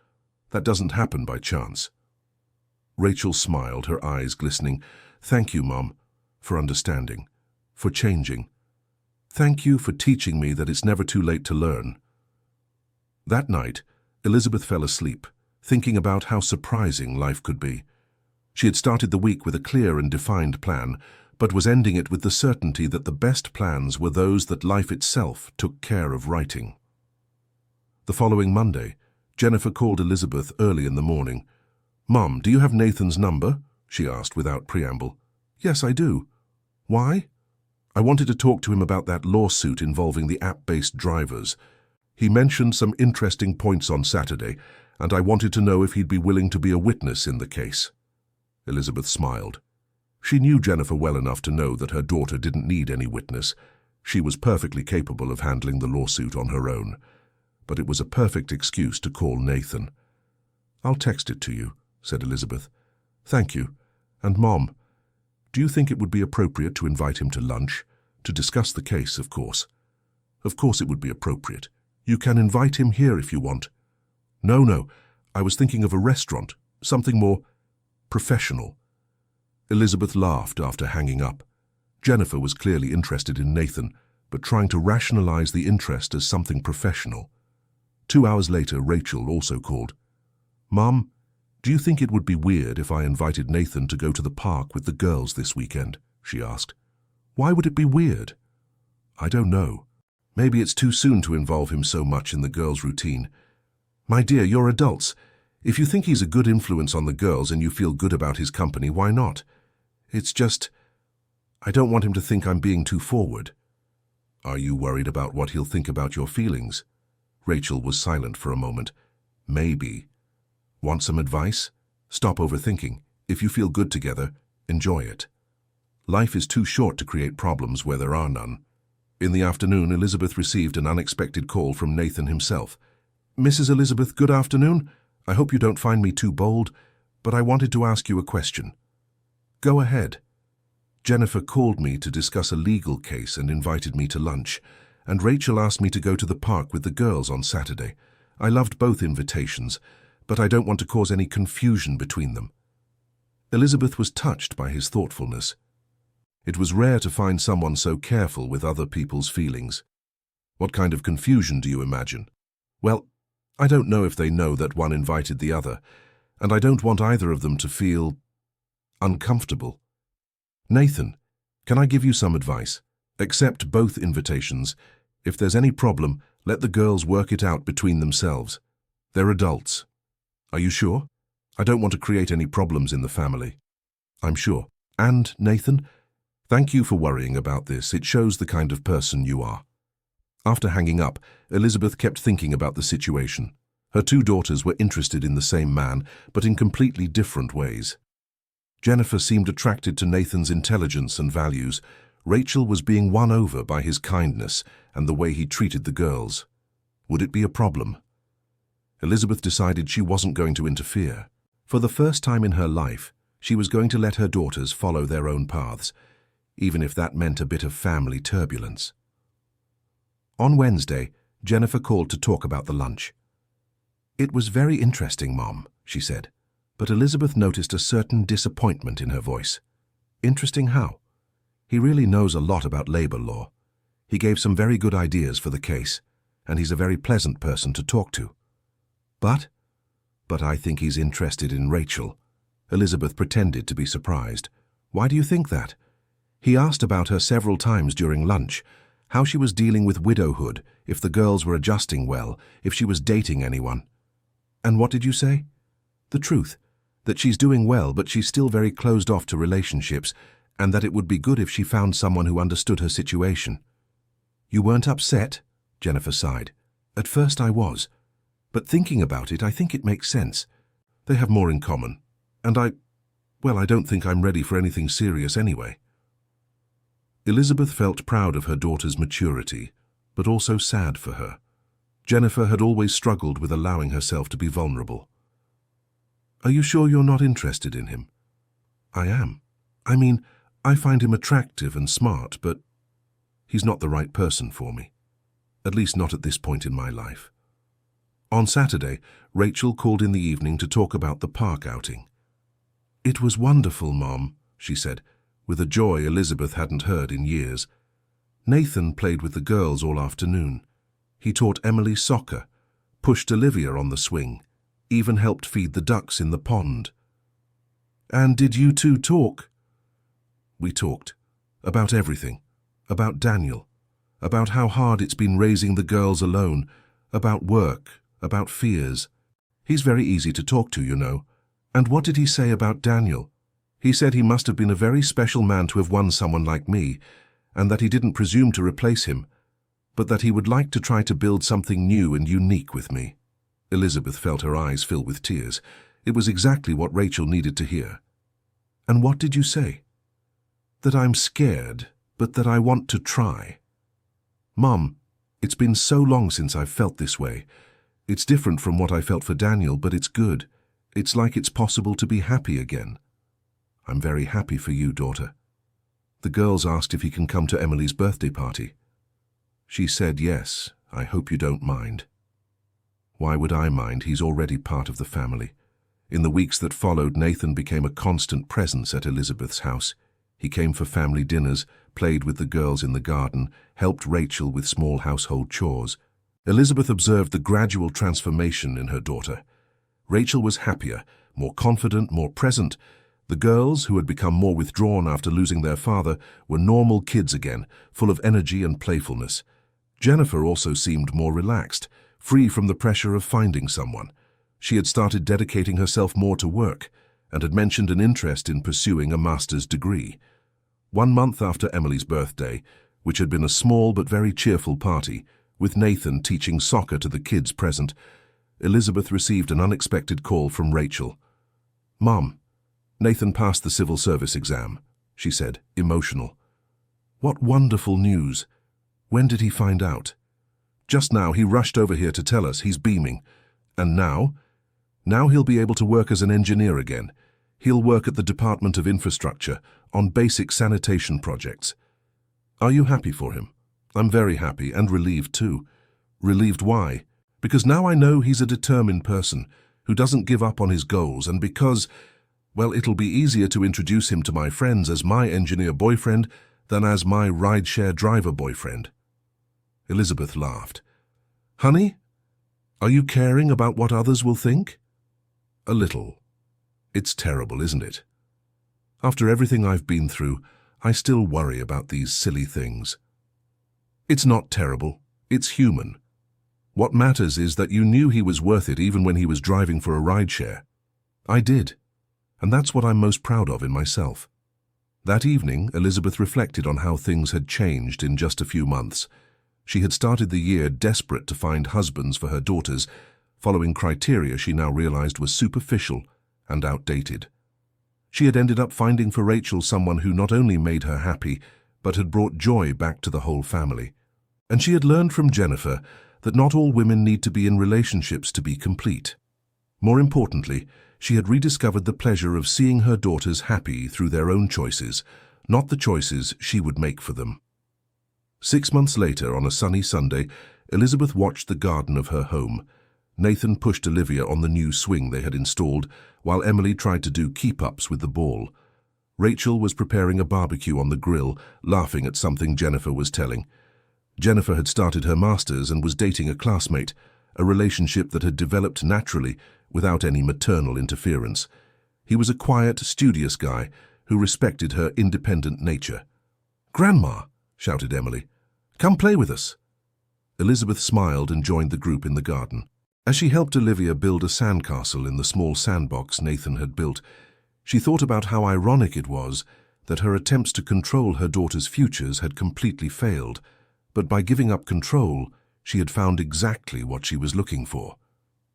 That doesn't happen by chance." Rachel smiled, her eyes glistening. "Thank you, Mom, for understanding, for changing. Thank you for teaching me that it's never too late to learn." That night, Elizabeth fell asleep, thinking about how surprising life could be. She had started the week with a clear and defined plan, but was ending it with the certainty that the best plans were those that life itself took care of writing. The following Monday, Jennifer called Elizabeth early in the morning. "Mom, do you have Nathan's number?" she asked without preamble. "Yes, I do." "Why?" "I wanted to talk to him about that lawsuit involving the app-based drivers. He mentioned some interesting points on Saturday, and I wanted to know if he'd be willing to be a witness in the case." Elizabeth smiled. She knew Jennifer well enough to know that her daughter didn't need any witness. She was perfectly capable of handling the lawsuit on her own. But it was a perfect excuse to call Nathan. "I'll text it to you," said Elizabeth. "Thank you. And Mom, do you think it would be appropriate to invite him to lunch? To discuss the case, of course." "Of course it would be appropriate. You can invite him here if you want." No, I was thinking of a restaurant, something more professional." Elizabeth laughed after hanging up. Jennifer was clearly interested in Nathan, but trying to rationalize the interest as something professional. 2 hours later, Rachel also called. "Mom, do you think it would be weird if I invited Nathan to go to the park with the girls this weekend?" she asked. "Why would it be weird?" "I don't know. Maybe it's too soon to involve him so much in the girls' routine." "My dear, you're adults. If you think he's a good influence on the girls and you feel good about his company, why not? It's just, I don't want him to think I'm being too forward." "Are you worried about what he'll think about your feelings?" Rachel was silent for a moment. "Maybe. Want some advice? Stop overthinking. If you feel good together, Enjoy it. Life is too short to create problems where there are none. In the afternoon, Elizabeth received an unexpected call from Nathan himself. "Mrs. Elizabeth, good afternoon. I hope you don't find me too bold, but I wanted to ask you a question." "Go ahead." "Jennifer called me to discuss a legal case and invited me to lunch, and Rachel asked me to go to the park with the girls on Saturday. I loved both invitations, but I don't want to cause any confusion between them." Elizabeth was touched by his thoughtfulness. It was rare to find someone so careful with other people's feelings. "What kind of confusion do you imagine?" "Well, I don't know if they know that one invited the other, and I don't want either of them to feel uncomfortable." "Nathan, can I give you some advice? Accept both invitations. If there's any problem, let the girls work it out between themselves. They're adults." "Are you sure? I don't want to create any problems in the family." "I'm sure. And, Nathan, thank you for worrying about this. It shows the kind of person you are." After hanging up, Elizabeth kept thinking about the situation. Her two daughters were interested in the same man, but in completely different ways. Jennifer seemed attracted to Nathan's intelligence and values. Rachel was being won over by his kindness and the way he treated the girls. Would it be a problem? Elizabeth decided she wasn't going to interfere. For the first time in her life, she was going to let her daughters follow their own paths, even if that meant a bit of family turbulence. On Wednesday, Jennifer called to talk about the lunch. "It was very interesting, Mom," she said, but Elizabeth noticed a certain disappointment in her voice. "Interesting how?" "He really knows a lot about labor law. He gave some very good ideas for the case, and he's a very pleasant person to talk to." But I think he's interested in Rachel." Elizabeth pretended to be surprised. "Why do you think that?" "He asked about her several times during lunch, how she was dealing with widowhood, if the girls were adjusting well, if she was dating anyone." "And what did you say?" "The truth, that she's doing well, but she's still very closed off to relationships, and that it would be good if she found someone who understood her situation." "You weren't upset?" Jennifer sighed. "At first I was, but thinking about it, I think it makes sense. They have more in common, and I don't think I'm ready for anything serious anyway." Elizabeth felt proud of her daughter's maturity, but also sad for her. Jennifer had always struggled with allowing herself to be vulnerable. "Are you sure you're not interested in him?" "I am. I mean, I find him attractive and smart, but he's not the right person for me. At least not at this point in my life." On Saturday, Rachel called in the evening to talk about the park outing. "It was wonderful, Mom," she said, with a joy Elizabeth hadn't heard in years. "Nathan played with the girls all afternoon. He taught Emily soccer, pushed Olivia on the swing, even helped feed the ducks in the pond." "And did you two talk?" "We talked. About everything. About Daniel. About how hard it's been raising the girls alone. About work. About fears. He's very easy to talk to, you know." "And what did he say about Daniel?" "He said he must have been a very special man to have won someone like me, and that he didn't presume to replace him, but that he would like to try to build something new and unique with me." Elizabeth felt her eyes fill with tears. It was exactly what Rachel needed to hear. "And what did you say?" "That I'm scared, but that I want to try." "Mom, it's been so long since I've felt this way. It's different from what I felt for Daniel, but it's good. It's like it's possible to be happy again." "I'm very happy for you, daughter." The girls asked if he can come to Emily's birthday party. She said yes. "I hope you don't mind." Why would I mind? He's already part of the family. In the weeks that followed, Nathan became a constant presence at Elizabeth's house. He came for family dinners, played with the girls in the garden, helped Rachel with small household chores. Elizabeth observed the gradual transformation in her daughter. Rachel was happier, more confident, more present. The girls, who had become more withdrawn after losing their father, were normal kids again, full of energy and playfulness. Jennifer also seemed more relaxed, free from the pressure of finding someone. She had started dedicating herself more to work and had mentioned an interest in pursuing a master's degree. 1 month after Emily's birthday, which had been a small but very cheerful party, with Nathan teaching soccer to the kids present, Elizabeth received an unexpected call from Rachel. "Mom, Nathan passed the civil service exam, she said, emotional. What wonderful news. When did he find out? Just now he rushed over here to tell us. He's beaming. And now? Now he'll be able to work as an engineer again. He'll work at the Department of Infrastructure on basic sanitation projects. Are you happy for him? I'm very happy and relieved too. Relieved why? Because now I know he's a determined person who doesn't give up on his goals, and because, well, it'll be easier to introduce him to my friends as my engineer boyfriend than as my rideshare driver boyfriend. Elizabeth laughed. Honey, are you caring about what others will think? A little. It's terrible, isn't it? After everything I've been through, I still worry about these silly things. It's not terrible. It's human. What matters is that you knew he was worth it even when he was driving for a rideshare. I did. And that's what I'm most proud of in myself. That evening, Elizabeth reflected on how things had changed in just a few months. She had started the year desperate to find husbands for her daughters, following criteria she now realized was superficial and outdated. She had ended up finding for Rachel someone who not only made her happy, but had brought joy back to the whole family. And she had learned from Jennifer that not all women need to be in relationships to be complete. More importantly, she had rediscovered the pleasure of seeing her daughters happy through their own choices, not the choices she would make for them. 6 months later, on a sunny Sunday, Elizabeth watched the garden of her home. Nathan pushed Olivia on the new swing they had installed, while Emily tried to do keep-ups with the ball. Rachel was preparing a barbecue on the grill, laughing at something Jennifer was telling. Jennifer had started her master's and was dating a classmate, a relationship that had developed naturally without any maternal interference. He was a quiet, studious guy who respected her independent nature. "Grandma," shouted Emily, "come play with us." Elizabeth smiled and joined the group in the garden. As she helped Olivia build a sandcastle in the small sandbox Nathan had built, she thought about how ironic it was that her attempts to control her daughters' futures had completely failed, but by giving up control, she had found exactly what she was looking for.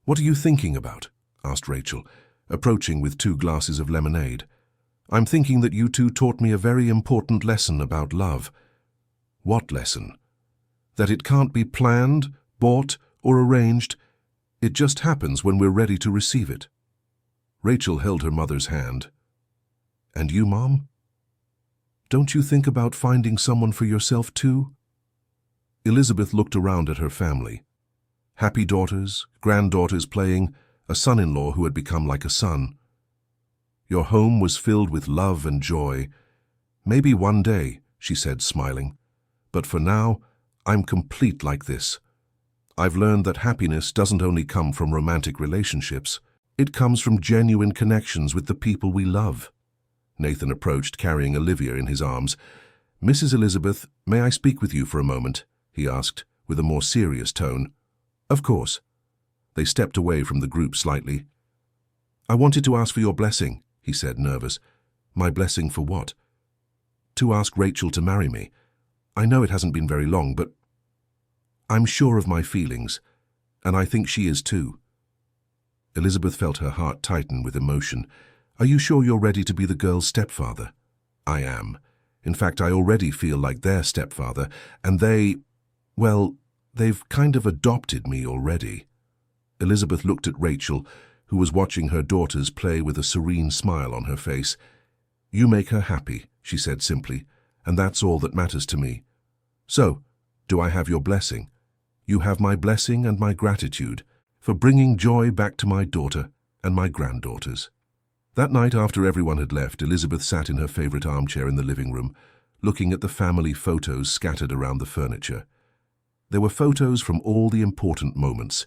"What are you thinking about?" asked Rachel, approaching with 2 glasses of lemonade. "I'm thinking that you two taught me a very important lesson about love." "What lesson?" "That it can't be planned, bought, or arranged. It just happens when we're ready to receive it." Rachel held her mother's hand. "And you, Mom? Don't you think about finding someone for yourself too?" Elizabeth looked around at her family. Happy daughters, granddaughters playing, a son-in-law who had become like a son. Your home was filled with love and joy. "Maybe one day," she said, smiling. "But for now, I'm complete like this. I've learned that happiness doesn't only come from romantic relationships. It comes from genuine connections with the people we love." Nathan approached, carrying Olivia in his arms. "Mrs. Elizabeth, may I speak with you for a moment?" he asked, with a more serious tone. "Of course." They stepped away from the group slightly. "I wanted to ask for your blessing," he said, nervous. "My blessing for what?" "To ask Rachel to marry me. I know it hasn't been very long, but I'm sure of my feelings, and I think she is too." Elizabeth felt her heart tighten with emotion. "Are you sure you're ready to be the girl's stepfather?" "I am. In fact, I already feel like their stepfather, and they've kind of adopted me already." Elizabeth looked at Rachel, who was watching her daughters play with a serene smile on her face. "You make her happy," she said simply, "and that's all that matters to me. So, do I have your blessing?" "You have my blessing and my gratitude for bringing joy back to my daughter and my granddaughters." That night, after everyone had left, Elizabeth sat in her favorite armchair in the living room, looking at the family photos scattered around the furniture. There were photos from all the important moments: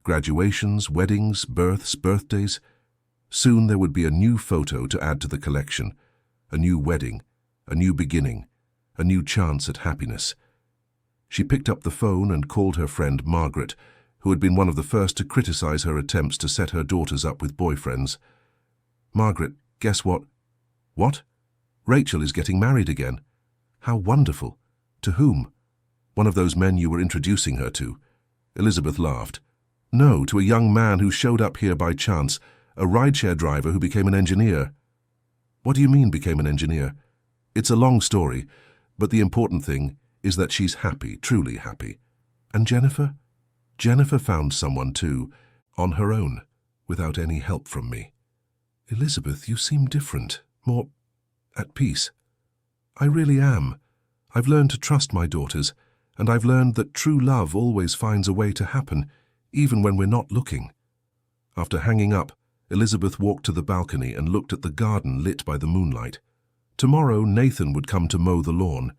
graduations, weddings, births, birthdays. Soon there would be a new photo to add to the collection, a new wedding, a new beginning, a new chance at happiness. She picked up the phone and called her friend Margaret, who had been one of the first to criticize her attempts to set her daughters up with boyfriends. "Margaret, guess what?" "What?" "Rachel is getting married again." "How wonderful. To whom?" "One of those men you were introducing her to." Elizabeth laughed. "No, to a young man who showed up here by chance, a rideshare driver who became an engineer." What do you mean became an engineer? It's a long story, but the important thing is that she's happy, truly happy. And Jennifer? Jennifer found someone too, on her own, without any help from me. Elizabeth, you seem different, more at peace. I really am. I've learned to trust my daughters, and I've learned that true love always finds a way to happen, even when we're not looking. After hanging up, Elizabeth walked to the balcony and looked at the garden lit by the moonlight. Tomorrow, Nathan would come to mow the lawn.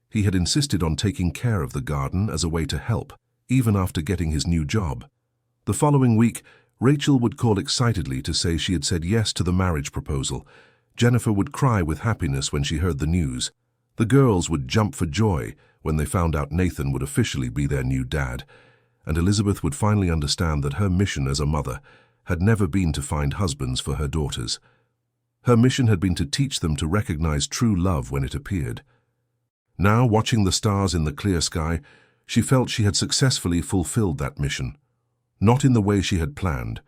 He had insisted on taking care of the garden as a way to help, even after getting his new job. The following week, Rachel would call excitedly to say she had said yes to the marriage proposal. Jennifer would cry with happiness when she heard the news. The girls would jump for joy when they found out Nathan would officially be their new dad, and Elizabeth would finally understand that her mission as a mother had never been to find husbands for her daughters. Her mission had been to teach them to recognize true love when it appeared. Now, watching the stars in the clear sky, she felt she had successfully fulfilled that mission, not in the way she had planned,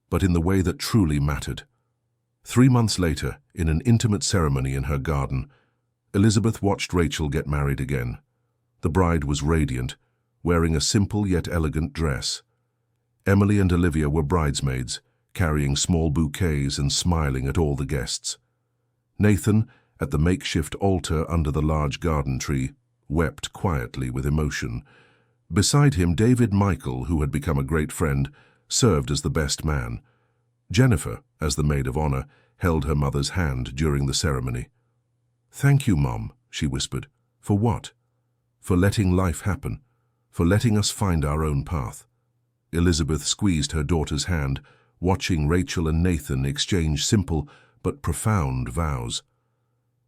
but in the way that truly mattered. 3 months later, in an intimate ceremony in her garden, Elizabeth watched Rachel get married again. The bride was radiant, wearing a simple yet elegant dress. Emily and Olivia were bridesmaids, carrying small bouquets and smiling at all the guests. Nathan, at the makeshift altar under the large garden tree, wept quietly with emotion. Beside him, David Michael, who had become a great friend, served as the best man. Jennifer, as the maid of honor, held her mother's hand during the ceremony. "Thank you, Mom," she whispered. "For what?" "For letting life happen, for letting us find our own path." Elizabeth squeezed her daughter's hand, watching Rachel and Nathan exchange simple but profound vows.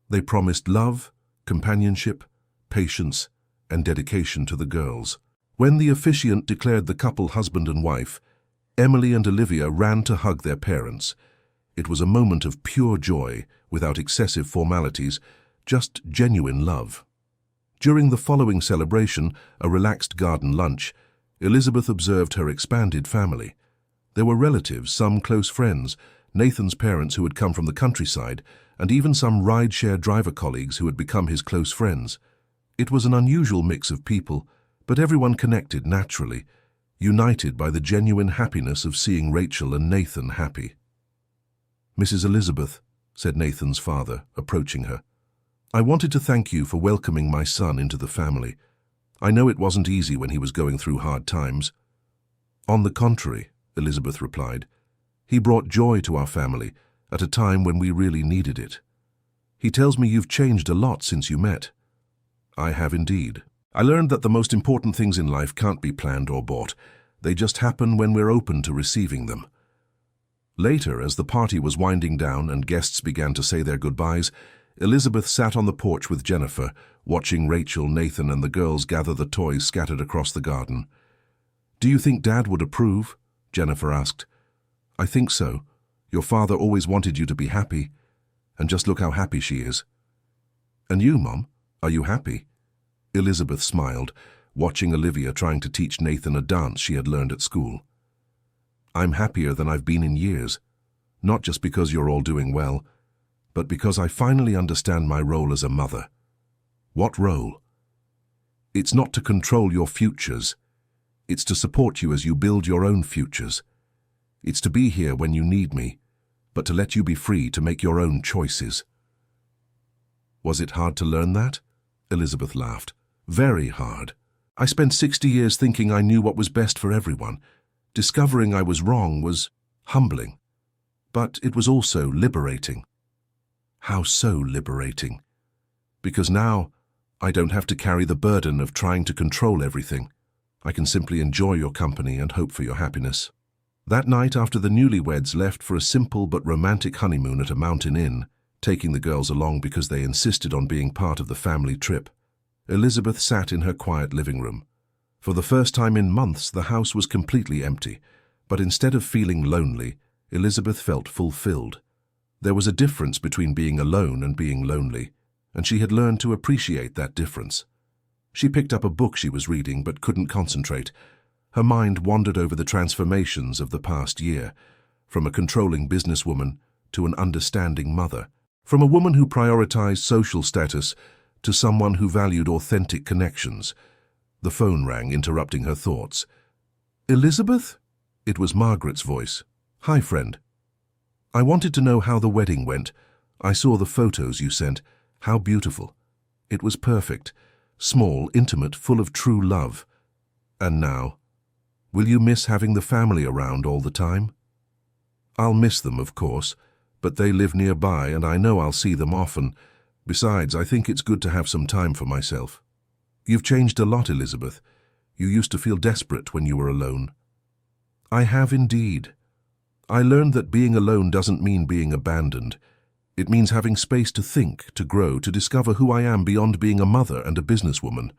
They promised love, companionship, patience, and dedication to the girls. When the officiant declared the couple husband and wife, Emily and Olivia ran to hug their parents. It was a moment of pure joy, without excessive formalities, just genuine love. During the following celebration, a relaxed garden lunch, Elizabeth observed her expanded family. There were relatives, some close friends, Nathan's parents who had come from the countryside, and even some rideshare driver colleagues who had become his close friends. It was an unusual mix of people, but everyone connected naturally, united by the genuine happiness of seeing Rachel and Nathan happy. "Mrs. Elizabeth," said Nathan's father, approaching her, "I wanted to thank you for welcoming my son into the family. I know it wasn't easy when he was going through hard times." "On the contrary," Elizabeth replied, "he brought joy to our family at a time when we really needed it. He tells me you've changed a lot since you met." "I have indeed. I learned that the most important things in life can't be planned or bought. They just happen when we're open to receiving them." Later, as the party was winding down and guests began to say their goodbyes, Elizabeth sat on the porch with Jennifer, watching Rachel, Nathan, and the girls gather the toys scattered across the garden. "Do you think Dad would approve?" Jennifer asked. "I think so. Your father always wanted you to be happy, and just look how happy she is." "And you, Mom, are you happy?" Elizabeth smiled, watching Olivia trying to teach Nathan a dance she had learned at school. "I'm happier than I've been in years, not just because you're all doing well, but because I finally understand my role as a mother." "What role?" "It's not to control your futures. It's to support you as you build your own futures. It's to be here when you need me, but to let you be free to make your own choices." "Was it hard to learn that?" Elizabeth laughed. "Very hard. I spent 60 years thinking I knew what was best for everyone. Discovering I was wrong was humbling. But it was also liberating." "How so liberating?" "Because now I don't have to carry the burden of trying to control everything. I can simply enjoy your company and hope for your happiness." That night, after the newlyweds left for a simple but romantic honeymoon at a mountain inn, taking the girls along because they insisted on being part of the family trip, Elizabeth sat in her quiet living room. For the first time in months, the house was completely empty, but instead of feeling lonely, Elizabeth felt fulfilled. There was a difference between being alone and being lonely, and she had learned to appreciate that difference. She picked up a book she was reading but couldn't concentrate. Her mind wandered over the transformations of the past year, from a controlling businesswoman to an understanding mother. From a woman who prioritized social status to someone who valued authentic connections. The phone rang, interrupting her thoughts. "Elizabeth?" It was Margaret's voice. "Hi, friend. I wanted to know how the wedding went. I saw the photos you sent. How beautiful. It was perfect. Small, intimate, full of true love. And now, will you miss having the family around all the time?" "I'll miss them, of course, but they live nearby and I know I'll see them often. Besides, I think it's good to have some time for myself." "You've changed a lot, Elizabeth. You used to feel desperate when you were alone." "I have indeed. I learned that being alone doesn't mean being abandoned. It means having space to think, to grow, to discover who I am beyond being a mother and a businesswoman."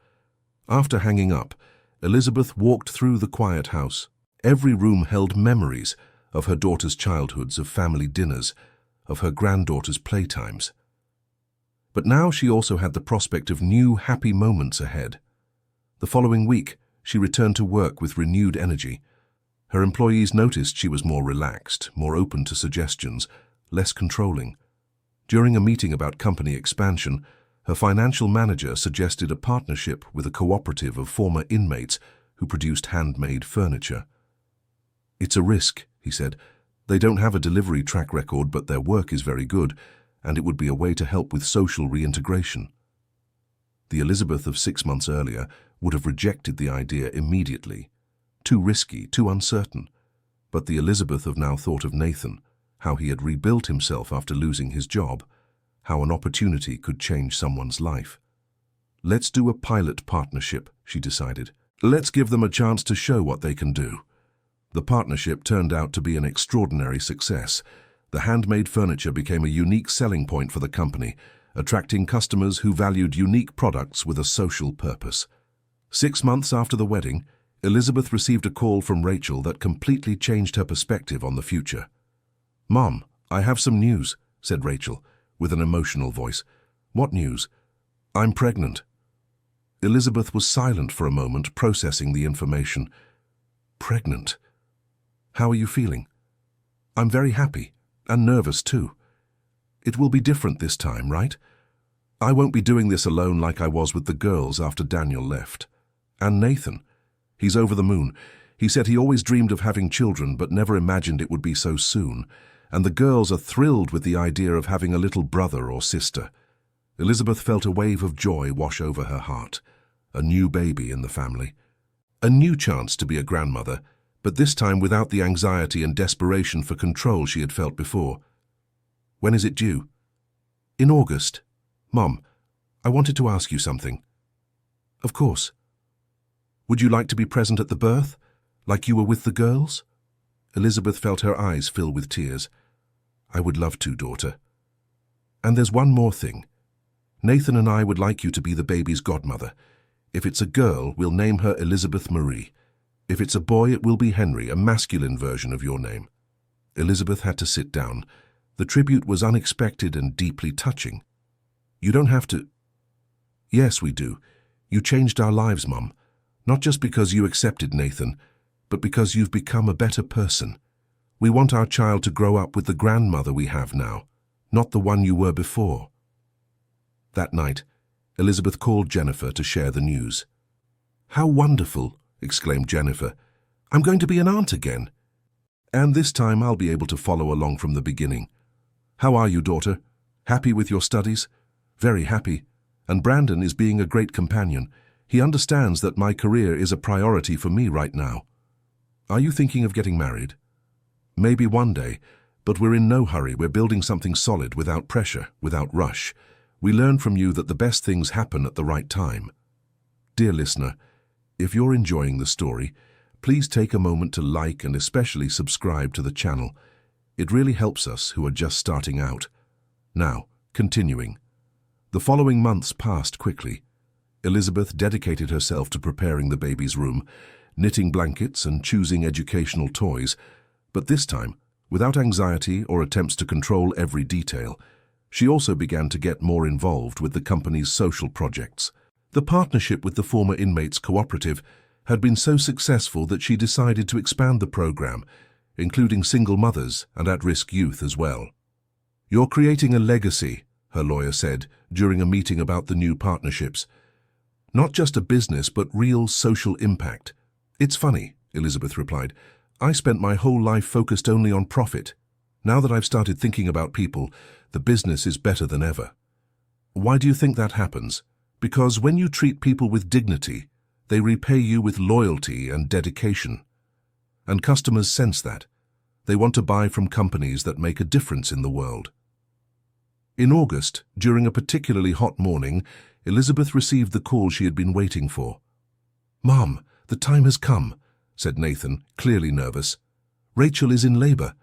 After hanging up, Elizabeth walked through the quiet house. Every room held memories of her daughter's childhoods, of family dinners, of her granddaughter's playtimes. But now she also had the prospect of new, happy moments ahead. The following week, she returned to work with renewed energy. Her employees noticed she was more relaxed, more open to suggestions, less controlling. During a meeting about company expansion, her financial manager suggested a partnership with a cooperative of former inmates who produced handmade furniture. "It's a risk," he said. "They don't have a delivery track record, but their work is very good, and it would be a way to help with social reintegration." The Elizabeth of 6 months earlier would have rejected the idea immediately. Too risky, too uncertain. But the Elizabeth of now thought of Nathan, how he had rebuilt himself after losing his job, how an opportunity could change someone's life. "Let's do a pilot partnership," she decided. "Let's give them a chance to show what they can do." The partnership turned out to be an extraordinary success. The handmade furniture became a unique selling point for the company, attracting customers who valued unique products with a social purpose. 6 months after the wedding, Elizabeth received a call from Rachel that completely changed her perspective on the future. "Mom, I have some news," said Rachel, with an emotional voice. "What news?" "I'm pregnant." Elizabeth was silent for a moment, processing the information. "Pregnant? How are you feeling?" "I'm very happy, and nervous too. It will be different this time, right? I won't be doing this alone like I was with the girls after Daniel left. And Nathan, he's over the moon. He said he always dreamed of having children but never imagined it would be so soon. And the girls are thrilled with the idea of having a little brother or sister." Elizabeth felt a wave of joy wash over her heart. A new baby in the family. A new chance to be a grandmother, but this time without the anxiety and desperation for control she had felt before. "When is it due?" "In August. Mom, I wanted to ask you something." "Of course." "Would you like to be present at the birth, like you were with the girls?" Elizabeth felt her eyes fill with tears. "I would love to, daughter. And there's one more thing. Nathan and I would like you to be the baby's godmother. If it's a girl, we'll name her Elizabeth Marie. If it's a boy, it will be Henry, a masculine version of your name." Elizabeth had to sit down. The tribute was unexpected and deeply touching. "You don't have to—" "Yes, we do. You changed our lives, Mum. Not just because you accepted Nathan, but because you've become a better person. We want our child to grow up with the grandmother we have now, not the one you were before." That night, Elizabeth called Jennifer to share the news. "How wonderful!" exclaimed Jennifer. "I'm going to be an aunt again. And this time I'll be able to follow along from the beginning. How are you, daughter? Happy with your studies?" "Very happy. And Brandon is being a great companion. He understands that my career is a priority for me right now." "Are you thinking of getting married?" "Maybe one day, but we're in no hurry. We're building something solid without pressure, without rush. We learn from you that the best things happen at the right time." Dear listener, if you're enjoying the story, please take a moment to like and especially subscribe to the channel. It really helps us who are just starting out. Now, continuing. The following months passed quickly. Elizabeth dedicated herself to preparing the baby's room, knitting blankets and choosing educational toys, but this time, without anxiety or attempts to control every detail, she also began to get more involved with the company's social projects. The partnership with the former inmates cooperative had been so successful that she decided to expand the program, including single mothers and at-risk youth as well. "You're creating a legacy," her lawyer said during a meeting about the new partnerships. "Not just a business, but real social impact." "It's funny," Elizabeth replied. "I spent my whole life focused only on profit. Now that I've started thinking about people, the business is better than ever." "Why do you think that happens?" "Because when you treat people with dignity, they repay you with loyalty and dedication. And customers sense that. They want to buy from companies that make a difference in the world." In August, during a particularly hot morning, Elizabeth received the call she had been waiting for. "Mom, the time has come," said Nathan, clearly nervous. "Rachel is in labor."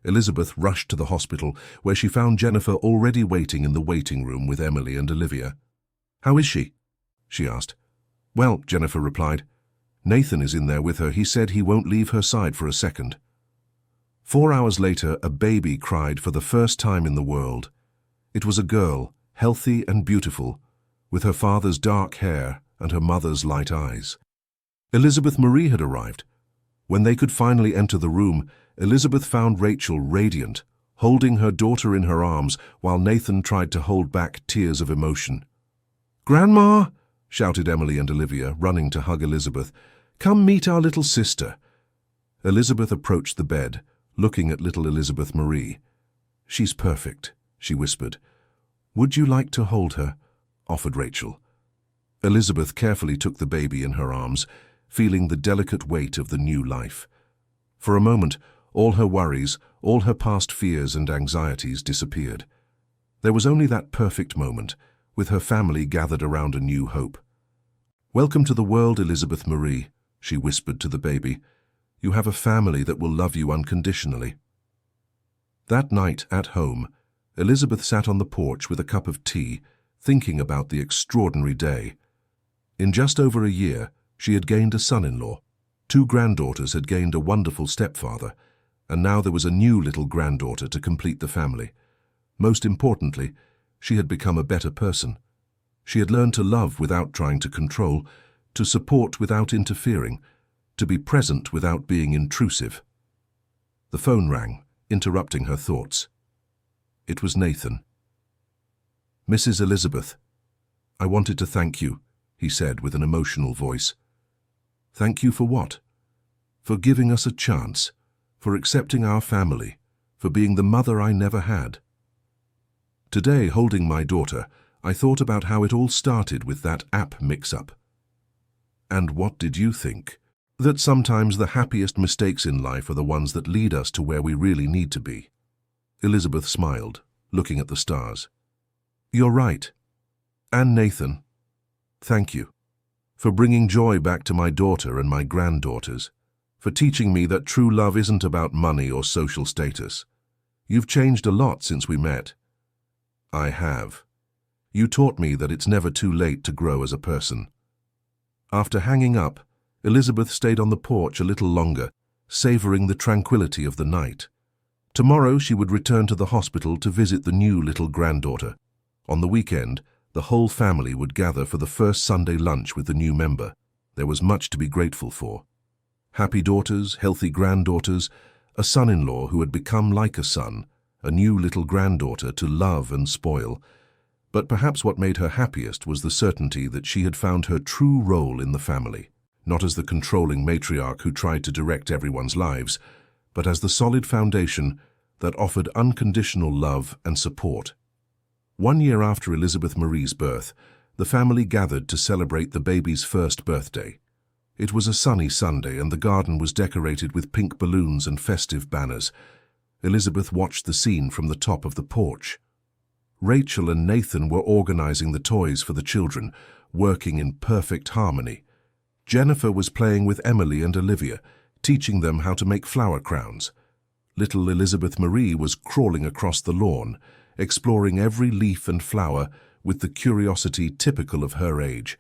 Elizabeth rushed to the hospital, where she found Jennifer already waiting in the waiting room with Emily and Olivia. "How is she?" she asked. "Well," Jennifer replied, "Nathan is in there with her. He said he won't leave her side for a second." 4 hours later, a baby cried for the first time in the world. It was a girl, healthy and beautiful, with her father's dark hair and her mother's light eyes. Elizabeth Marie had arrived. When they could finally enter the room, Elizabeth found Rachel radiant, holding her daughter in her arms while Nathan tried to hold back tears of emotion. "Grandma!" shouted Emily and Olivia, running to hug Elizabeth. "Come meet our little sister." Elizabeth approached the bed, looking at little Elizabeth Marie. "She's perfect," she whispered. "Would you like to hold her?" offered Rachel. Elizabeth carefully took the baby in her arms, feeling the delicate weight of the new life. For a moment, all her worries, all her past fears and anxieties disappeared. There was only that perfect moment, with her family gathered around a new hope. "Welcome to the world, Elizabeth Marie," she whispered to the baby. "You have a family that will love you unconditionally." That night, at home, Elizabeth sat on the porch with a cup of tea, thinking about the extraordinary day. In just over a year, she had gained a son-in-law. 2 granddaughters had gained a wonderful stepfather, and now there was a new little granddaughter to complete the family. Most importantly, she had become a better person. She had learned to love without trying to control, to support without interfering, to be present without being intrusive. The phone rang, interrupting her thoughts. It was Nathan. "Mrs. Elizabeth, I wanted to thank you," he said with an emotional voice. "Thank you for what?" "For giving us a chance, for accepting our family, for being the mother I never had." Today, holding my daughter, I thought about how it all started with that app mix-up. "And what did you think?" "That sometimes the happiest mistakes in life are the ones that lead us to where we really need to be." Elizabeth smiled, looking at the stars. "You're right. And Nathan, thank you for bringing joy back to my daughter and my granddaughters, for teaching me that true love isn't about money or social status. You've changed a lot since we met." "I have. You taught me that it's never too late to grow as a person." After hanging up, Elizabeth stayed on the porch a little longer, savoring the tranquility of the night. Tomorrow she would return to the hospital to visit the new little granddaughter. On the weekend, the whole family would gather for the first Sunday lunch with the new member. There was much to be grateful for. Happy daughters, healthy granddaughters, a son-in-law who had become like a son, a new little granddaughter to love and spoil. But perhaps what made her happiest was the certainty that she had found her true role in the family, not as the controlling matriarch who tried to direct everyone's lives, but as the solid foundation that offered unconditional love and support. 1 year after Elizabeth Marie's birth, the family gathered to celebrate the baby's first birthday. It was a sunny Sunday and the garden was decorated with pink balloons and festive banners. Elizabeth watched the scene from the top of the porch. Rachel and Nathan were organizing the toys for the children, working in perfect harmony. Jennifer was playing with Emily and Olivia, teaching them how to make flower crowns. Little Elizabeth Marie was crawling across the lawn, exploring every leaf and flower with the curiosity typical of her age.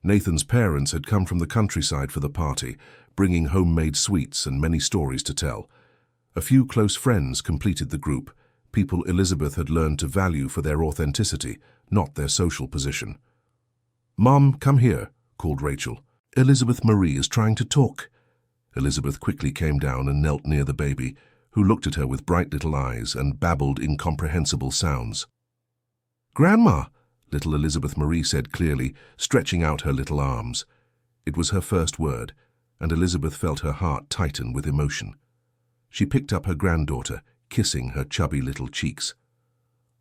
Nathan's parents had come from the countryside for the party, bringing homemade sweets and many stories to tell. A few close friends completed the group, people Elizabeth had learned to value for their authenticity, not their social position. "Mom, come here," called Rachel. "Elizabeth Marie is trying to talk." Elizabeth quickly came down and knelt near the baby, who looked at her with bright little eyes and babbled incomprehensible sounds. "Grandma," little Elizabeth Marie said clearly, stretching out her little arms. It was her first word, and Elizabeth felt her heart tighten with emotion. She picked up her granddaughter, kissing her chubby little cheeks.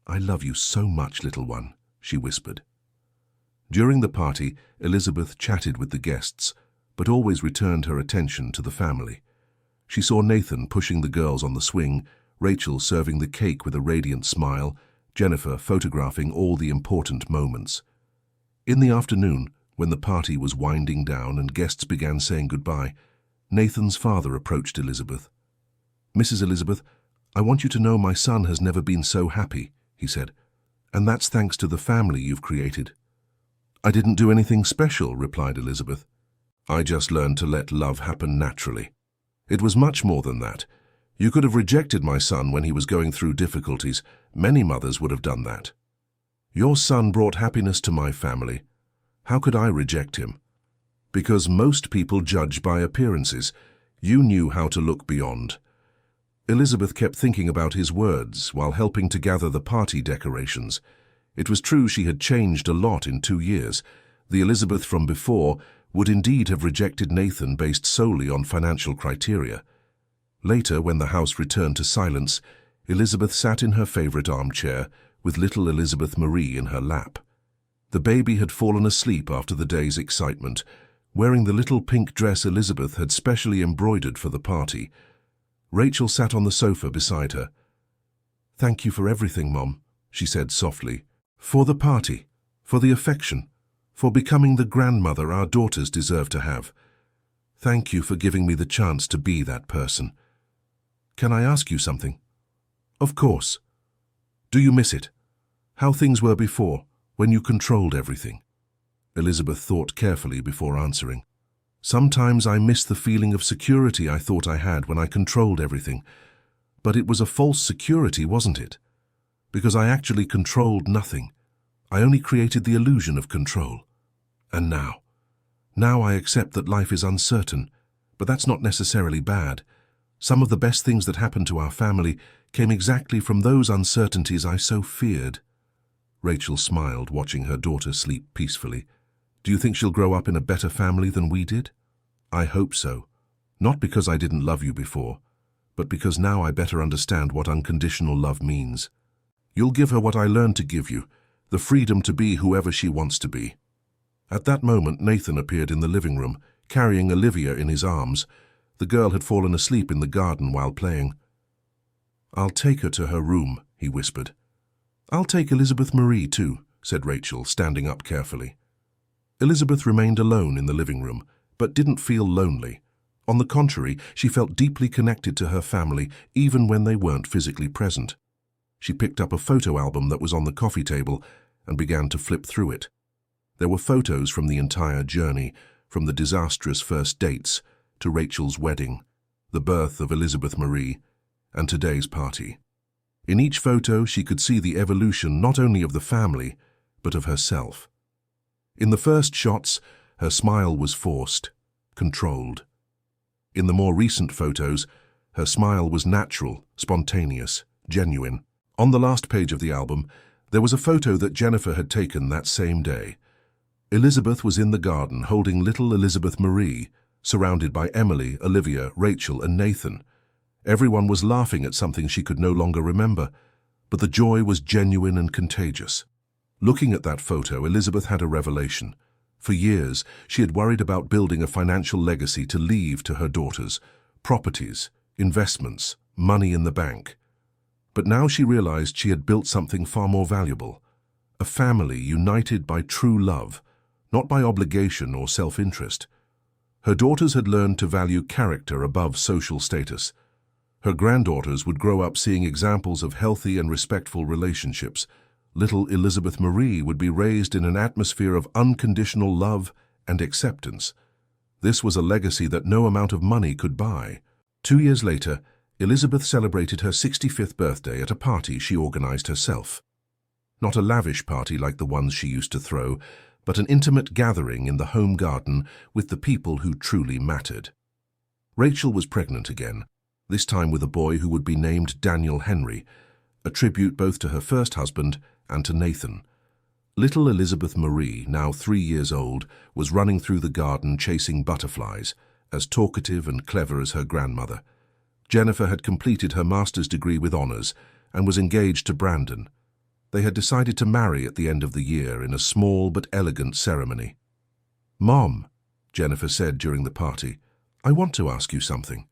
"I love you so much, little one," she whispered. During the party, Elizabeth chatted with the guests, but always returned her attention to the family. She saw Nathan pushing the girls on the swing, Rachel serving the cake with a radiant smile, Jennifer photographing all the important moments. In the afternoon, when the party was winding down and guests began saying goodbye, Nathan's father approached Elizabeth. "Mrs. Elizabeth, I want you to know my son has never been so happy," he said, "and that's thanks to the family you've created." "I didn't do anything special," replied Elizabeth. "I just learned to let love happen naturally. It was much more than that. You could have rejected my son when he was going through difficulties. Many mothers would have done that. Your son brought happiness to my family. How could I reject him? Because most people judge by appearances. You knew how to look beyond." Elizabeth kept thinking about his words while helping to gather the party decorations. It was true she had changed a lot in 2 years. The Elizabeth from before would indeed have rejected Nathan based solely on financial criteria. Later, when the house returned to silence, Elizabeth sat in her favorite armchair with little Elizabeth Marie in her lap. The baby had fallen asleep after the day's excitement, wearing the little pink dress Elizabeth had specially embroidered for the party. Rachel sat on the sofa beside her. "Thank you for everything, Mom," she said softly. "For the party, for the affection, for becoming the grandmother our daughters deserve to have. Thank you for giving me the chance to be that person. Can I ask you something?" "Of course." "Do you miss it? How things were before, when you controlled everything?" Elizabeth thought carefully before answering. "Sometimes I miss the feeling of security I thought I had when I controlled everything. But it was a false security, wasn't it? Because I actually controlled nothing. I only created the illusion of control. And now I accept that life is uncertain, but that's not necessarily bad. Some of the best things that happened to our family came exactly from those uncertainties I so feared." Rachel smiled, watching her daughter sleep peacefully. "Do you think she'll grow up in a better family than we did?" "I hope so. Not because I didn't love you before, but because now I better understand what unconditional love means. You'll give her what I learned to give you, the freedom to be whoever she wants to be." At that moment, Nathan appeared in the living room, carrying Olivia in his arms. The girl had fallen asleep in the garden while playing. "I'll take her to her room," he whispered. "I'll take Elizabeth Marie too," said Rachel, standing up carefully. Elizabeth remained alone in the living room, but didn't feel lonely. On the contrary, she felt deeply connected to her family, even when they weren't physically present. She picked up a photo album that was on the coffee table and began to flip through it. There were photos from the entire journey, from the disastrous first dates to Rachel's wedding, the birth of Elizabeth Marie, and today's party. In each photo, she could see the evolution not only of the family, but of herself. In the first shots, her smile was forced, controlled. In the more recent photos, her smile was natural, spontaneous, genuine. On the last page of the album, there was a photo that Jennifer had taken that same day. Elizabeth was in the garden holding little Elizabeth Marie, surrounded by Emily, Olivia, Rachel, and Nathan. Everyone was laughing at something she could no longer remember, but the joy was genuine and contagious. Looking at that photo, Elizabeth had a revelation. For years, she had worried about building a financial legacy to leave to her daughters, properties, investments, money in the bank. But now she realized she had built something far more valuable, a family united by true love, not by obligation or self-interest. Her daughters had learned to value character above social status. Her granddaughters would grow up seeing examples of healthy and respectful relationships. Little Elizabeth Marie would be raised in an atmosphere of unconditional love and acceptance. This was a legacy that no amount of money could buy. 2 years later, Elizabeth celebrated her 65th birthday at a party she organized herself. Not a lavish party like the ones she used to throw, but an intimate gathering in the home garden with the people who truly mattered. Rachel was pregnant again. this time with a boy who would be named Daniel Henry, a tribute both to her first husband and to Nathan. Little Elizabeth Marie, now 3 years old, was running through the garden chasing butterflies, as talkative and clever as her grandmother. Jennifer had completed her master's degree with honours and was engaged to Brandon. They had decided to marry at the end of the year in a small but elegant ceremony. "Mom," Jennifer said during the party, "I want to ask you something."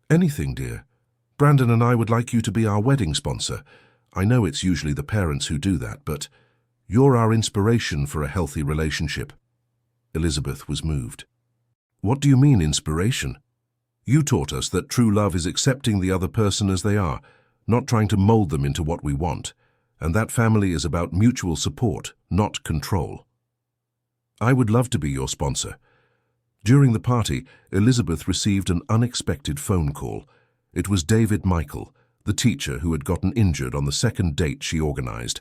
"Anything, dear. Brandon and I would like you to be our wedding sponsor. I know it's usually the parents who do that, but you're our inspiration for a healthy relationship." Elizabeth was moved. "What do you mean, inspiration? You taught us that true love is accepting the other person as they are, not trying to mold them into what we want, and that family is about mutual support, not control." "I would love to be your sponsor." During the party, Elizabeth received an unexpected phone call. It was David Michael, the teacher who had gotten injured on the second date she organized.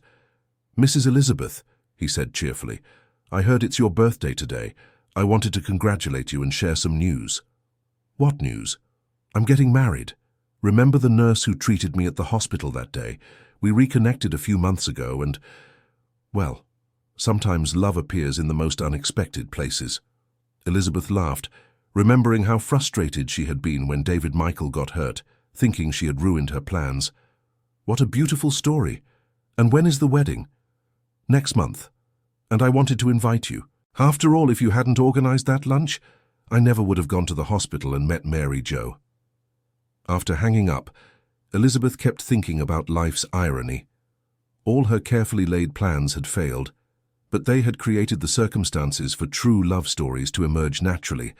"Mrs. Elizabeth," he said cheerfully, "I heard it's your birthday today. I wanted to congratulate you and share some news." "What news?" "I'm getting married. Remember the nurse who treated me at the hospital that day? We reconnected a few months ago and, well, sometimes love appears in the most unexpected places." Elizabeth laughed, remembering how frustrated she had been when David Michael got hurt, thinking she had ruined her plans. "What a beautiful story. And when is the wedding?" "Next month. And I wanted to invite you. After all, if you hadn't organized that lunch, I never would have gone to the hospital and met Mary Jo." After hanging up, Elizabeth kept thinking about life's irony. All her carefully laid plans had failed, but they had created the circumstances for true love stories to emerge naturally.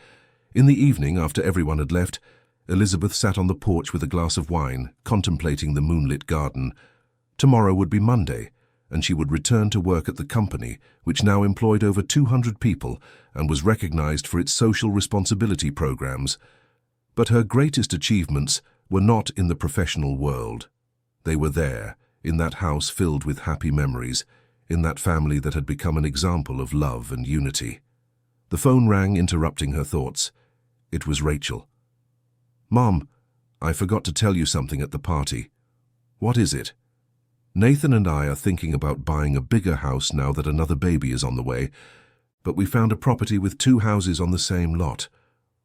In the evening, after everyone had left, Elizabeth sat on the porch with a glass of wine, contemplating the moonlit garden. Tomorrow would be Monday, and she would return to work at the company, which now employed over 200 people and was recognized for its social responsibility programs. But her greatest achievements were not in the professional world. They were there, in that house filled with happy memories, in that family that had become an example of love and unity. The phone rang, interrupting her thoughts. It was Rachel. "Mom, I forgot to tell you something at the party." "What is it?" "Nathan and I are thinking about buying a bigger house now that another baby is on the way, but we found a property with 2 houses on the same lot.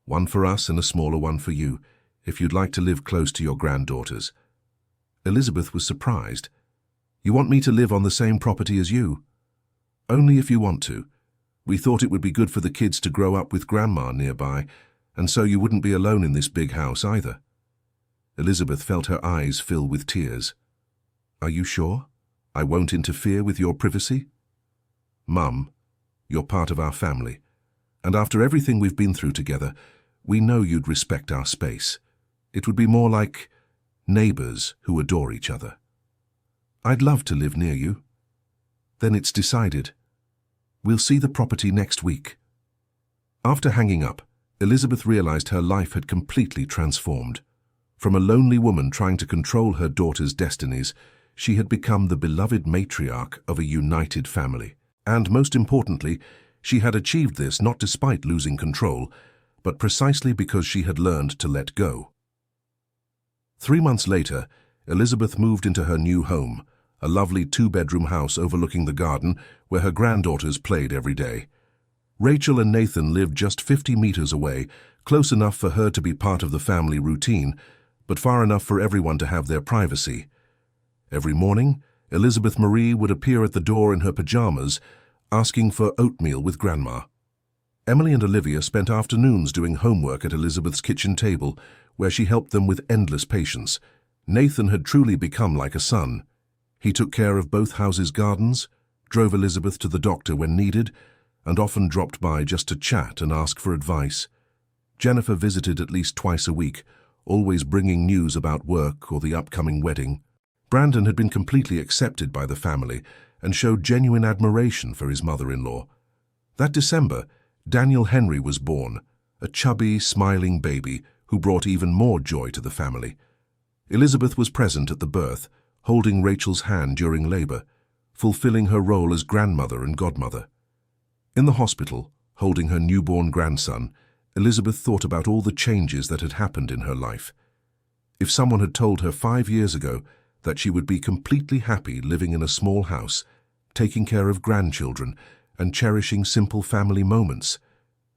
One for us and a smaller one for you, if you'd like to live close to your granddaughters." Elizabeth was surprised. "You want me to live on the same property as you?" "Only if you want to. We thought it would be good for the kids to grow up with Grandma nearby, and so you wouldn't be alone in this big house either." Elizabeth felt her eyes fill with tears. "Are you sure? I won't interfere with your privacy?" "Mum, you're part of our family, and after everything we've been through together, we know you'd respect our space. It would be more like neighbors who adore each other." "I'd love to live near you." "Then it's decided. We'll see the property next week." After hanging up, Elizabeth realized her life had completely transformed. From a lonely woman trying to control her daughter's destinies, she had become the beloved matriarch of a united family. And most importantly, she had achieved this not despite losing control, but precisely because she had learned to let go. 3 months later, Elizabeth moved into her new home, a lovely 2-bedroom house overlooking the garden where her granddaughters played every day. Rachel and Nathan lived just 50 meters away, close enough for her to be part of the family routine, but far enough for everyone to have their privacy. Every morning, Elizabeth Marie would appear at the door in her pajamas, asking for oatmeal with Grandma. Emily and Olivia spent afternoons doing homework at Elizabeth's kitchen table, where she helped them with endless patience. Nathan had truly become like a son. He took care of both houses' gardens, drove Elizabeth to the doctor when needed, and often dropped by just to chat and ask for advice. Jennifer visited at least twice a week, always bringing news about work or the upcoming wedding. Brandon had been completely accepted by the family and showed genuine admiration for his mother-in-law. That December, Daniel Henry was born, a chubby, smiling baby who brought even more joy to the family. Elizabeth was present at the birth, holding Rachel's hand during labor, fulfilling her role as grandmother and godmother. In the hospital, holding her newborn grandson, Elizabeth thought about all the changes that had happened in her life. If someone had told her 5 years ago that she would be completely happy living in a small house, taking care of grandchildren, and cherishing simple family moments,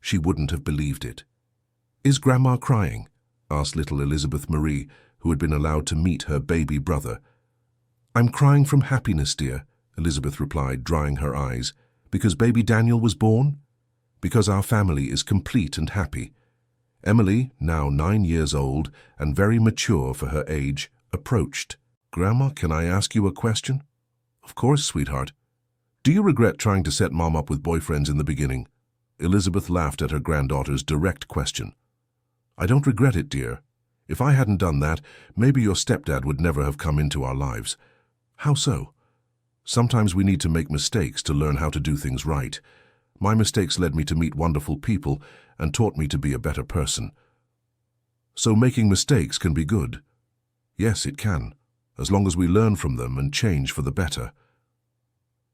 she wouldn't have believed it. "Is Grandma crying?" asked little Elizabeth Marie, who had been allowed to meet her baby brother. "I'm crying from happiness, dear," Elizabeth replied, drying her eyes. "Because baby Daniel was born? Because our family is complete and happy." Emily, now 9 years old and very mature for her age, approached. "Grandma, can I ask you a question?" "Of course, sweetheart." "Do you regret trying to set Mom up with boyfriends in the beginning?" Elizabeth laughed at her granddaughter's direct question. "I don't regret it, dear. If I hadn't done that, maybe your stepdad would never have come into our lives." "How so?" "Sometimes we need to make mistakes to learn how to do things right. My mistakes led me to meet wonderful people and taught me to be a better person." "So making mistakes can be good?" "Yes, it can, as long as we learn from them and change for the better."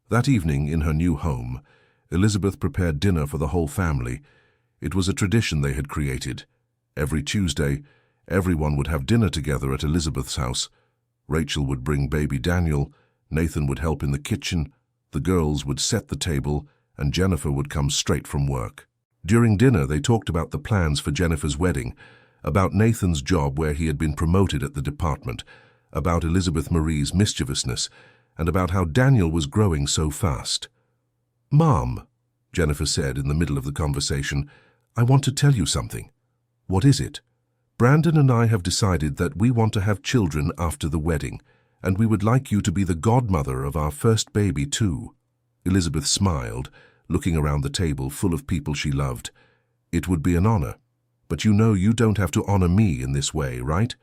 That evening, in her new home, Elizabeth prepared dinner for the whole family. It was a tradition they had created. Every Tuesday, everyone would have dinner together at Elizabeth's house. Rachel would bring baby Daniel, Nathan would help in the kitchen, the girls would set the table, and Jennifer would come straight from work. During dinner, they talked about the plans for Jennifer's wedding, about Nathan's job where he had been promoted at the department, about Elizabeth Marie's mischievousness, and about how Daniel was growing so fast. "Mom," Jennifer said in the middle of the conversation, "I want to tell you something." "What is it?" "Brandon and I have decided that we want to have children after the wedding, and we would like you to be the godmother of our first baby too." Elizabeth smiled, looking around the table full of people she loved. "It would be an honor. But you know you don't have to honor me in this way, right?"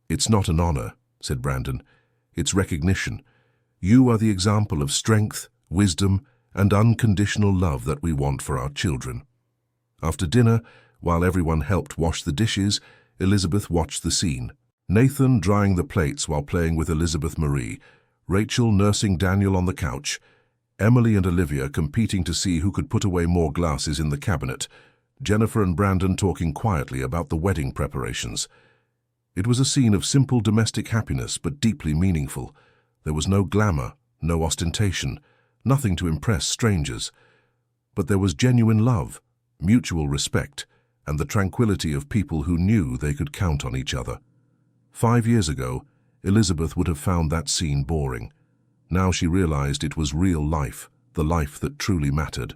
"It's not an honor," said Brandon. "It's recognition. You are the example of strength, wisdom, and unconditional love that we want for our children." After dinner, while everyone helped wash the dishes, Elizabeth watched the scene. Nathan drying the plates while playing with Elizabeth Marie, Rachel nursing Daniel on the couch, Emily and Olivia competing to see who could put away more glasses in the cabinet, Jennifer and Brandon talking quietly about the wedding preparations. It was a scene of simple domestic happiness, but deeply meaningful. There was no glamour, no ostentation, nothing to impress strangers. But there was genuine love, mutual respect, and the tranquility of people who knew they could count on each other. 5 years ago, Elizabeth would have found that scene boring. Now she realized it was real life, the life that truly mattered.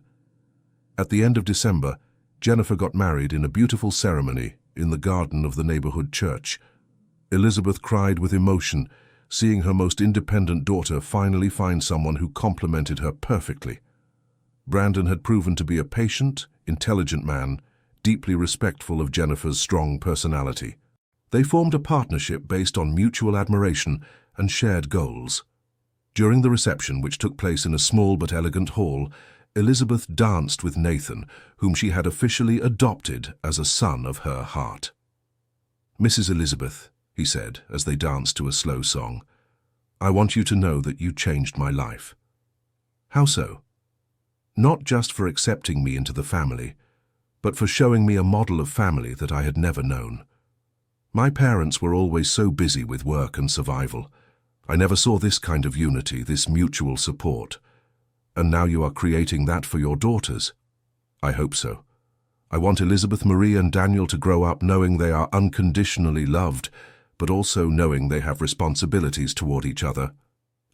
At the end of December, Jennifer got married in a beautiful ceremony in the garden of the neighborhood church. Elizabeth cried with emotion, seeing her most independent daughter finally find someone who complemented her perfectly. Brandon had proven to be a patient, intelligent man, deeply respectful of Jennifer's strong personality. They formed a partnership based on mutual admiration and shared goals. During the reception, which took place in a small but elegant hall, Elizabeth danced with Nathan, whom she had officially adopted as a son of her heart. "Mrs. Elizabeth," he said as they danced to a slow song, "I want you to know that you changed my life." "How so?" "Not just for accepting me into the family, but for showing me a model of family that I had never known. My parents were always so busy with work and survival. I never saw this kind of unity, this mutual support. And now you are creating that for your daughters. I hope so. I want Elizabeth Marie and Daniel to grow up knowing they are unconditionally loved, but also knowing they have responsibilities toward each other."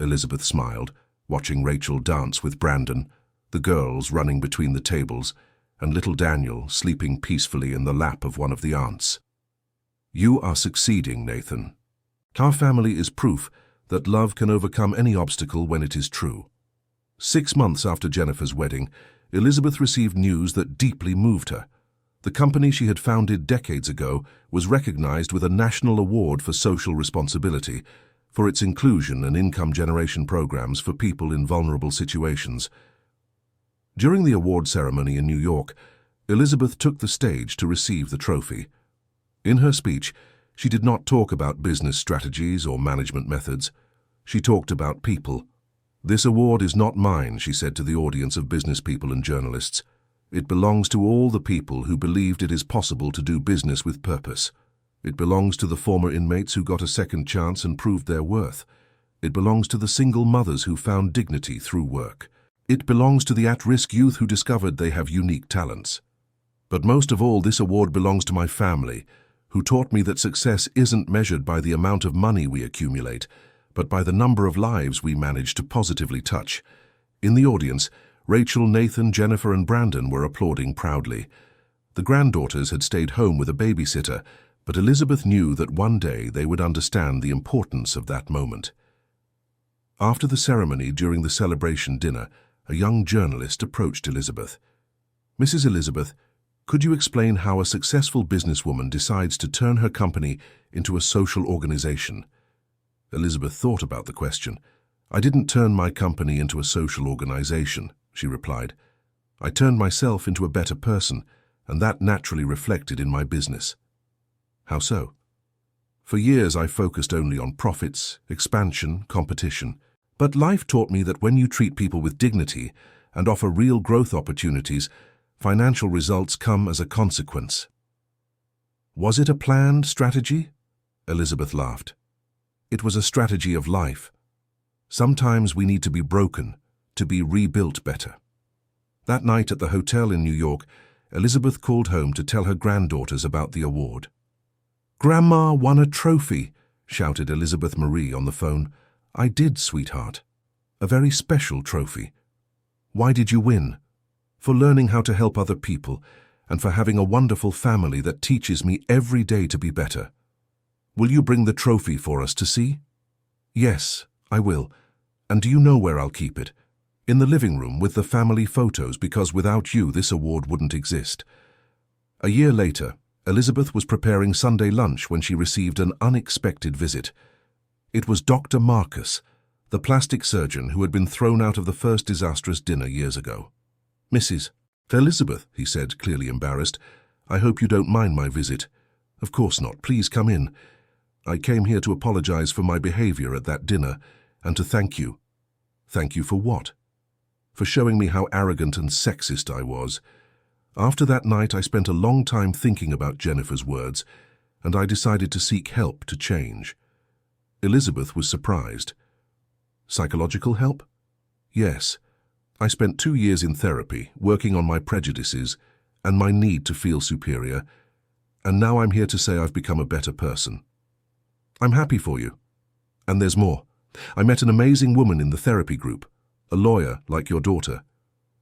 Elizabeth smiled, watching Rachel dance with Brandon, the girls running between the tables, and little Daniel sleeping peacefully in the lap of one of the aunts. "You are succeeding, Nathan. Our family is proof that love can overcome any obstacle when it is true." 6 months after Jennifer's wedding, Elizabeth received news that deeply moved her. The company she had founded decades ago was recognized with a national award for social responsibility for its inclusion and income generation programs for people in vulnerable situations. During the award ceremony in New York, Elizabeth took the stage to receive the trophy. In her speech, she did not talk about business strategies or management methods. She talked about people. "This award is not mine," she said to the audience of business people and journalists. "It belongs to all the people who believed it is possible to do business with purpose. It belongs to the former inmates who got a second chance and proved their worth. It belongs to the single mothers who found dignity through work. It belongs to the at-risk youth who discovered they have unique talents. But most of all, this award belongs to my family, who taught me that success isn't measured by the amount of money we accumulate, but by the number of lives we manage to positively touch. In the audience, Rachel, Nathan, Jennifer, and Brandon were applauding proudly. The granddaughters had stayed home with a babysitter, but Elizabeth knew that one day they would understand the importance of that moment. After the ceremony, during the celebration dinner, a young journalist approached Elizabeth. "Mrs. Elizabeth, could you explain how a successful businesswoman decides to turn her company into a social organization?" Elizabeth thought about the question. "I didn't turn my company into a social organization," she replied. "I turned myself into a better person, and that naturally reflected in my business." "How so?" "For years I focused only on profits, expansion, competition. But life taught me that when you treat people with dignity and offer real growth opportunities, financial results come as a consequence." "Was it a planned strategy?" Elizabeth laughed. "It was a strategy of life. Sometimes we need to be broken to be rebuilt better." That night at the hotel in New York, Elizabeth called home to tell her granddaughters about the award. "Grandma won a trophy," shouted Elizabeth Marie on the phone. "I did, sweetheart. A very special trophy." "Why did you win?" "For learning how to help other people and for having a wonderful family that teaches me every day to be better." "Will you bring the trophy for us to see?" "Yes, I will. And do you know where I'll keep it?" "In the living room with the family photos, because without you this award wouldn't exist." A year later, Elizabeth was preparing Sunday lunch when she received an unexpected visit. It was Dr. Marcus, the plastic surgeon who had been thrown out of the first disastrous dinner years ago. "Mrs. Elizabeth," he said, clearly embarrassed, "I hope you don't mind my visit." "Of course not. Please come in. I came here to apologize for my behavior at that dinner and to thank you." "Thank you for what?" "For showing me how arrogant and sexist I was. After that night, I spent a long time thinking about Jennifer's words, and I decided to seek help to change." Elizabeth was surprised. "Psychological help?" "Yes. I spent 2 years in therapy, working on my prejudices and my need to feel superior, and now I'm here to say I've become a better person." "I'm happy for you. And there's more. I met an amazing woman in the therapy group, a lawyer like your daughter.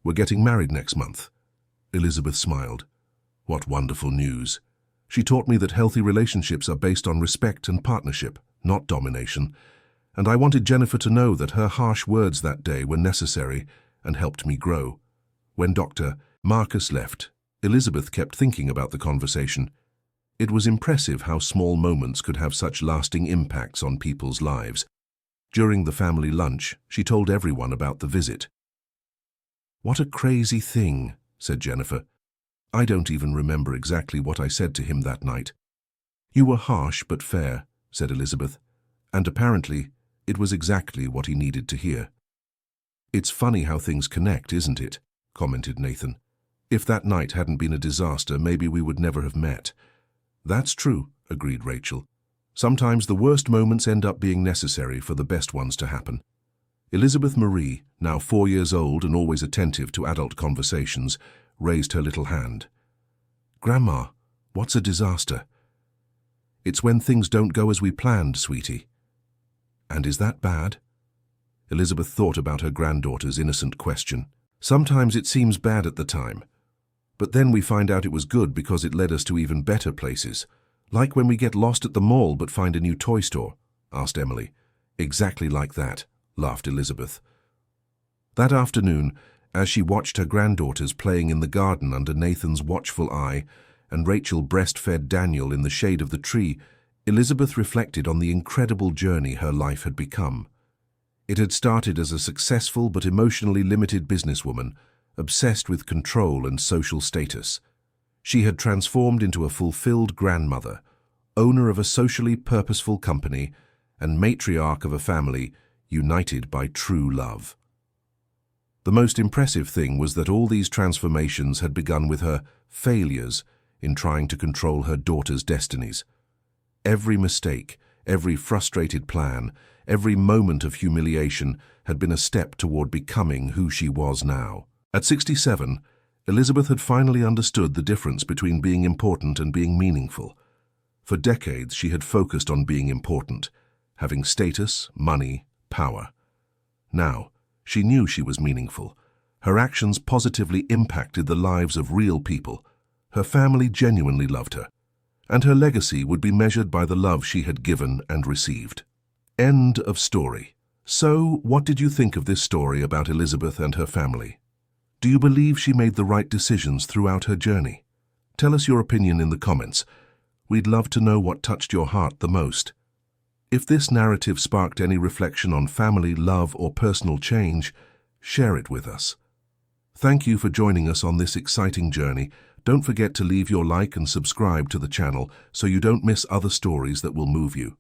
We're getting married next month." Elizabeth smiled. "What wonderful news. She taught me that healthy relationships are based on respect and partnership, not domination, and I wanted Jennifer to know that her harsh words that day were necessary and helped me grow." When Dr. Marcus left, Elizabeth kept thinking about the conversation. It was impressive how small moments could have such lasting impacts on people's lives. During the family lunch, she told everyone about the visit. "What a crazy thing," said Jennifer. "I don't even remember exactly what I said to him that night." "You were harsh but fair," said Elizabeth, "and apparently it was exactly what he needed to hear." "It's funny how things connect, isn't it?" commented Nathan. "If that night hadn't been a disaster, maybe we would never have met." "That's true," agreed Rachel. "Sometimes the worst moments end up being necessary for the best ones to happen." Elizabeth Marie, now 4 years old and always attentive to adult conversations, raised her little hand. "Grandma, what's a disaster?" "It's when things don't go as we planned, sweetie." "And is that bad?" Elizabeth thought about her granddaughter's innocent question. "Sometimes it seems bad at the time, but then we find out it was good because it led us to even better places. Like when we get lost at the mall but find a new toy store," asked Emily. "Exactly like that," laughed Elizabeth. That afternoon, as she watched her granddaughters playing in the garden under Nathan's watchful eye and Rachel breastfed Daniel in the shade of the tree, Elizabeth reflected on the incredible journey her life had become. It had started as a successful but emotionally limited businesswoman, obsessed with control and social status. She had transformed into a fulfilled grandmother, owner of a socially purposeful company, and matriarch of a family united by true love. The most impressive thing was that all these transformations had begun with her failures in trying to control her daughter's destinies. Every mistake, every frustrated plan, every moment of humiliation had been a step toward becoming who she was now. At 67, Elizabeth had finally understood the difference between being important and being meaningful. For decades, she had focused on being important, having status, money, power. Now, she knew she was meaningful. Her actions positively impacted the lives of real people. Her family genuinely loved her, and her legacy would be measured by the love she had given and received. End of story. So, what did you think of this story about Elizabeth and her family? Do you believe she made the right decisions throughout her journey? Tell us your opinion in the comments. We'd love to know what touched your heart the most. If this narrative sparked any reflection on family, love, or personal change, share it with us. Thank you for joining us on this exciting journey. Don't forget to leave your like and subscribe to the channel so you don't miss other stories that will move you.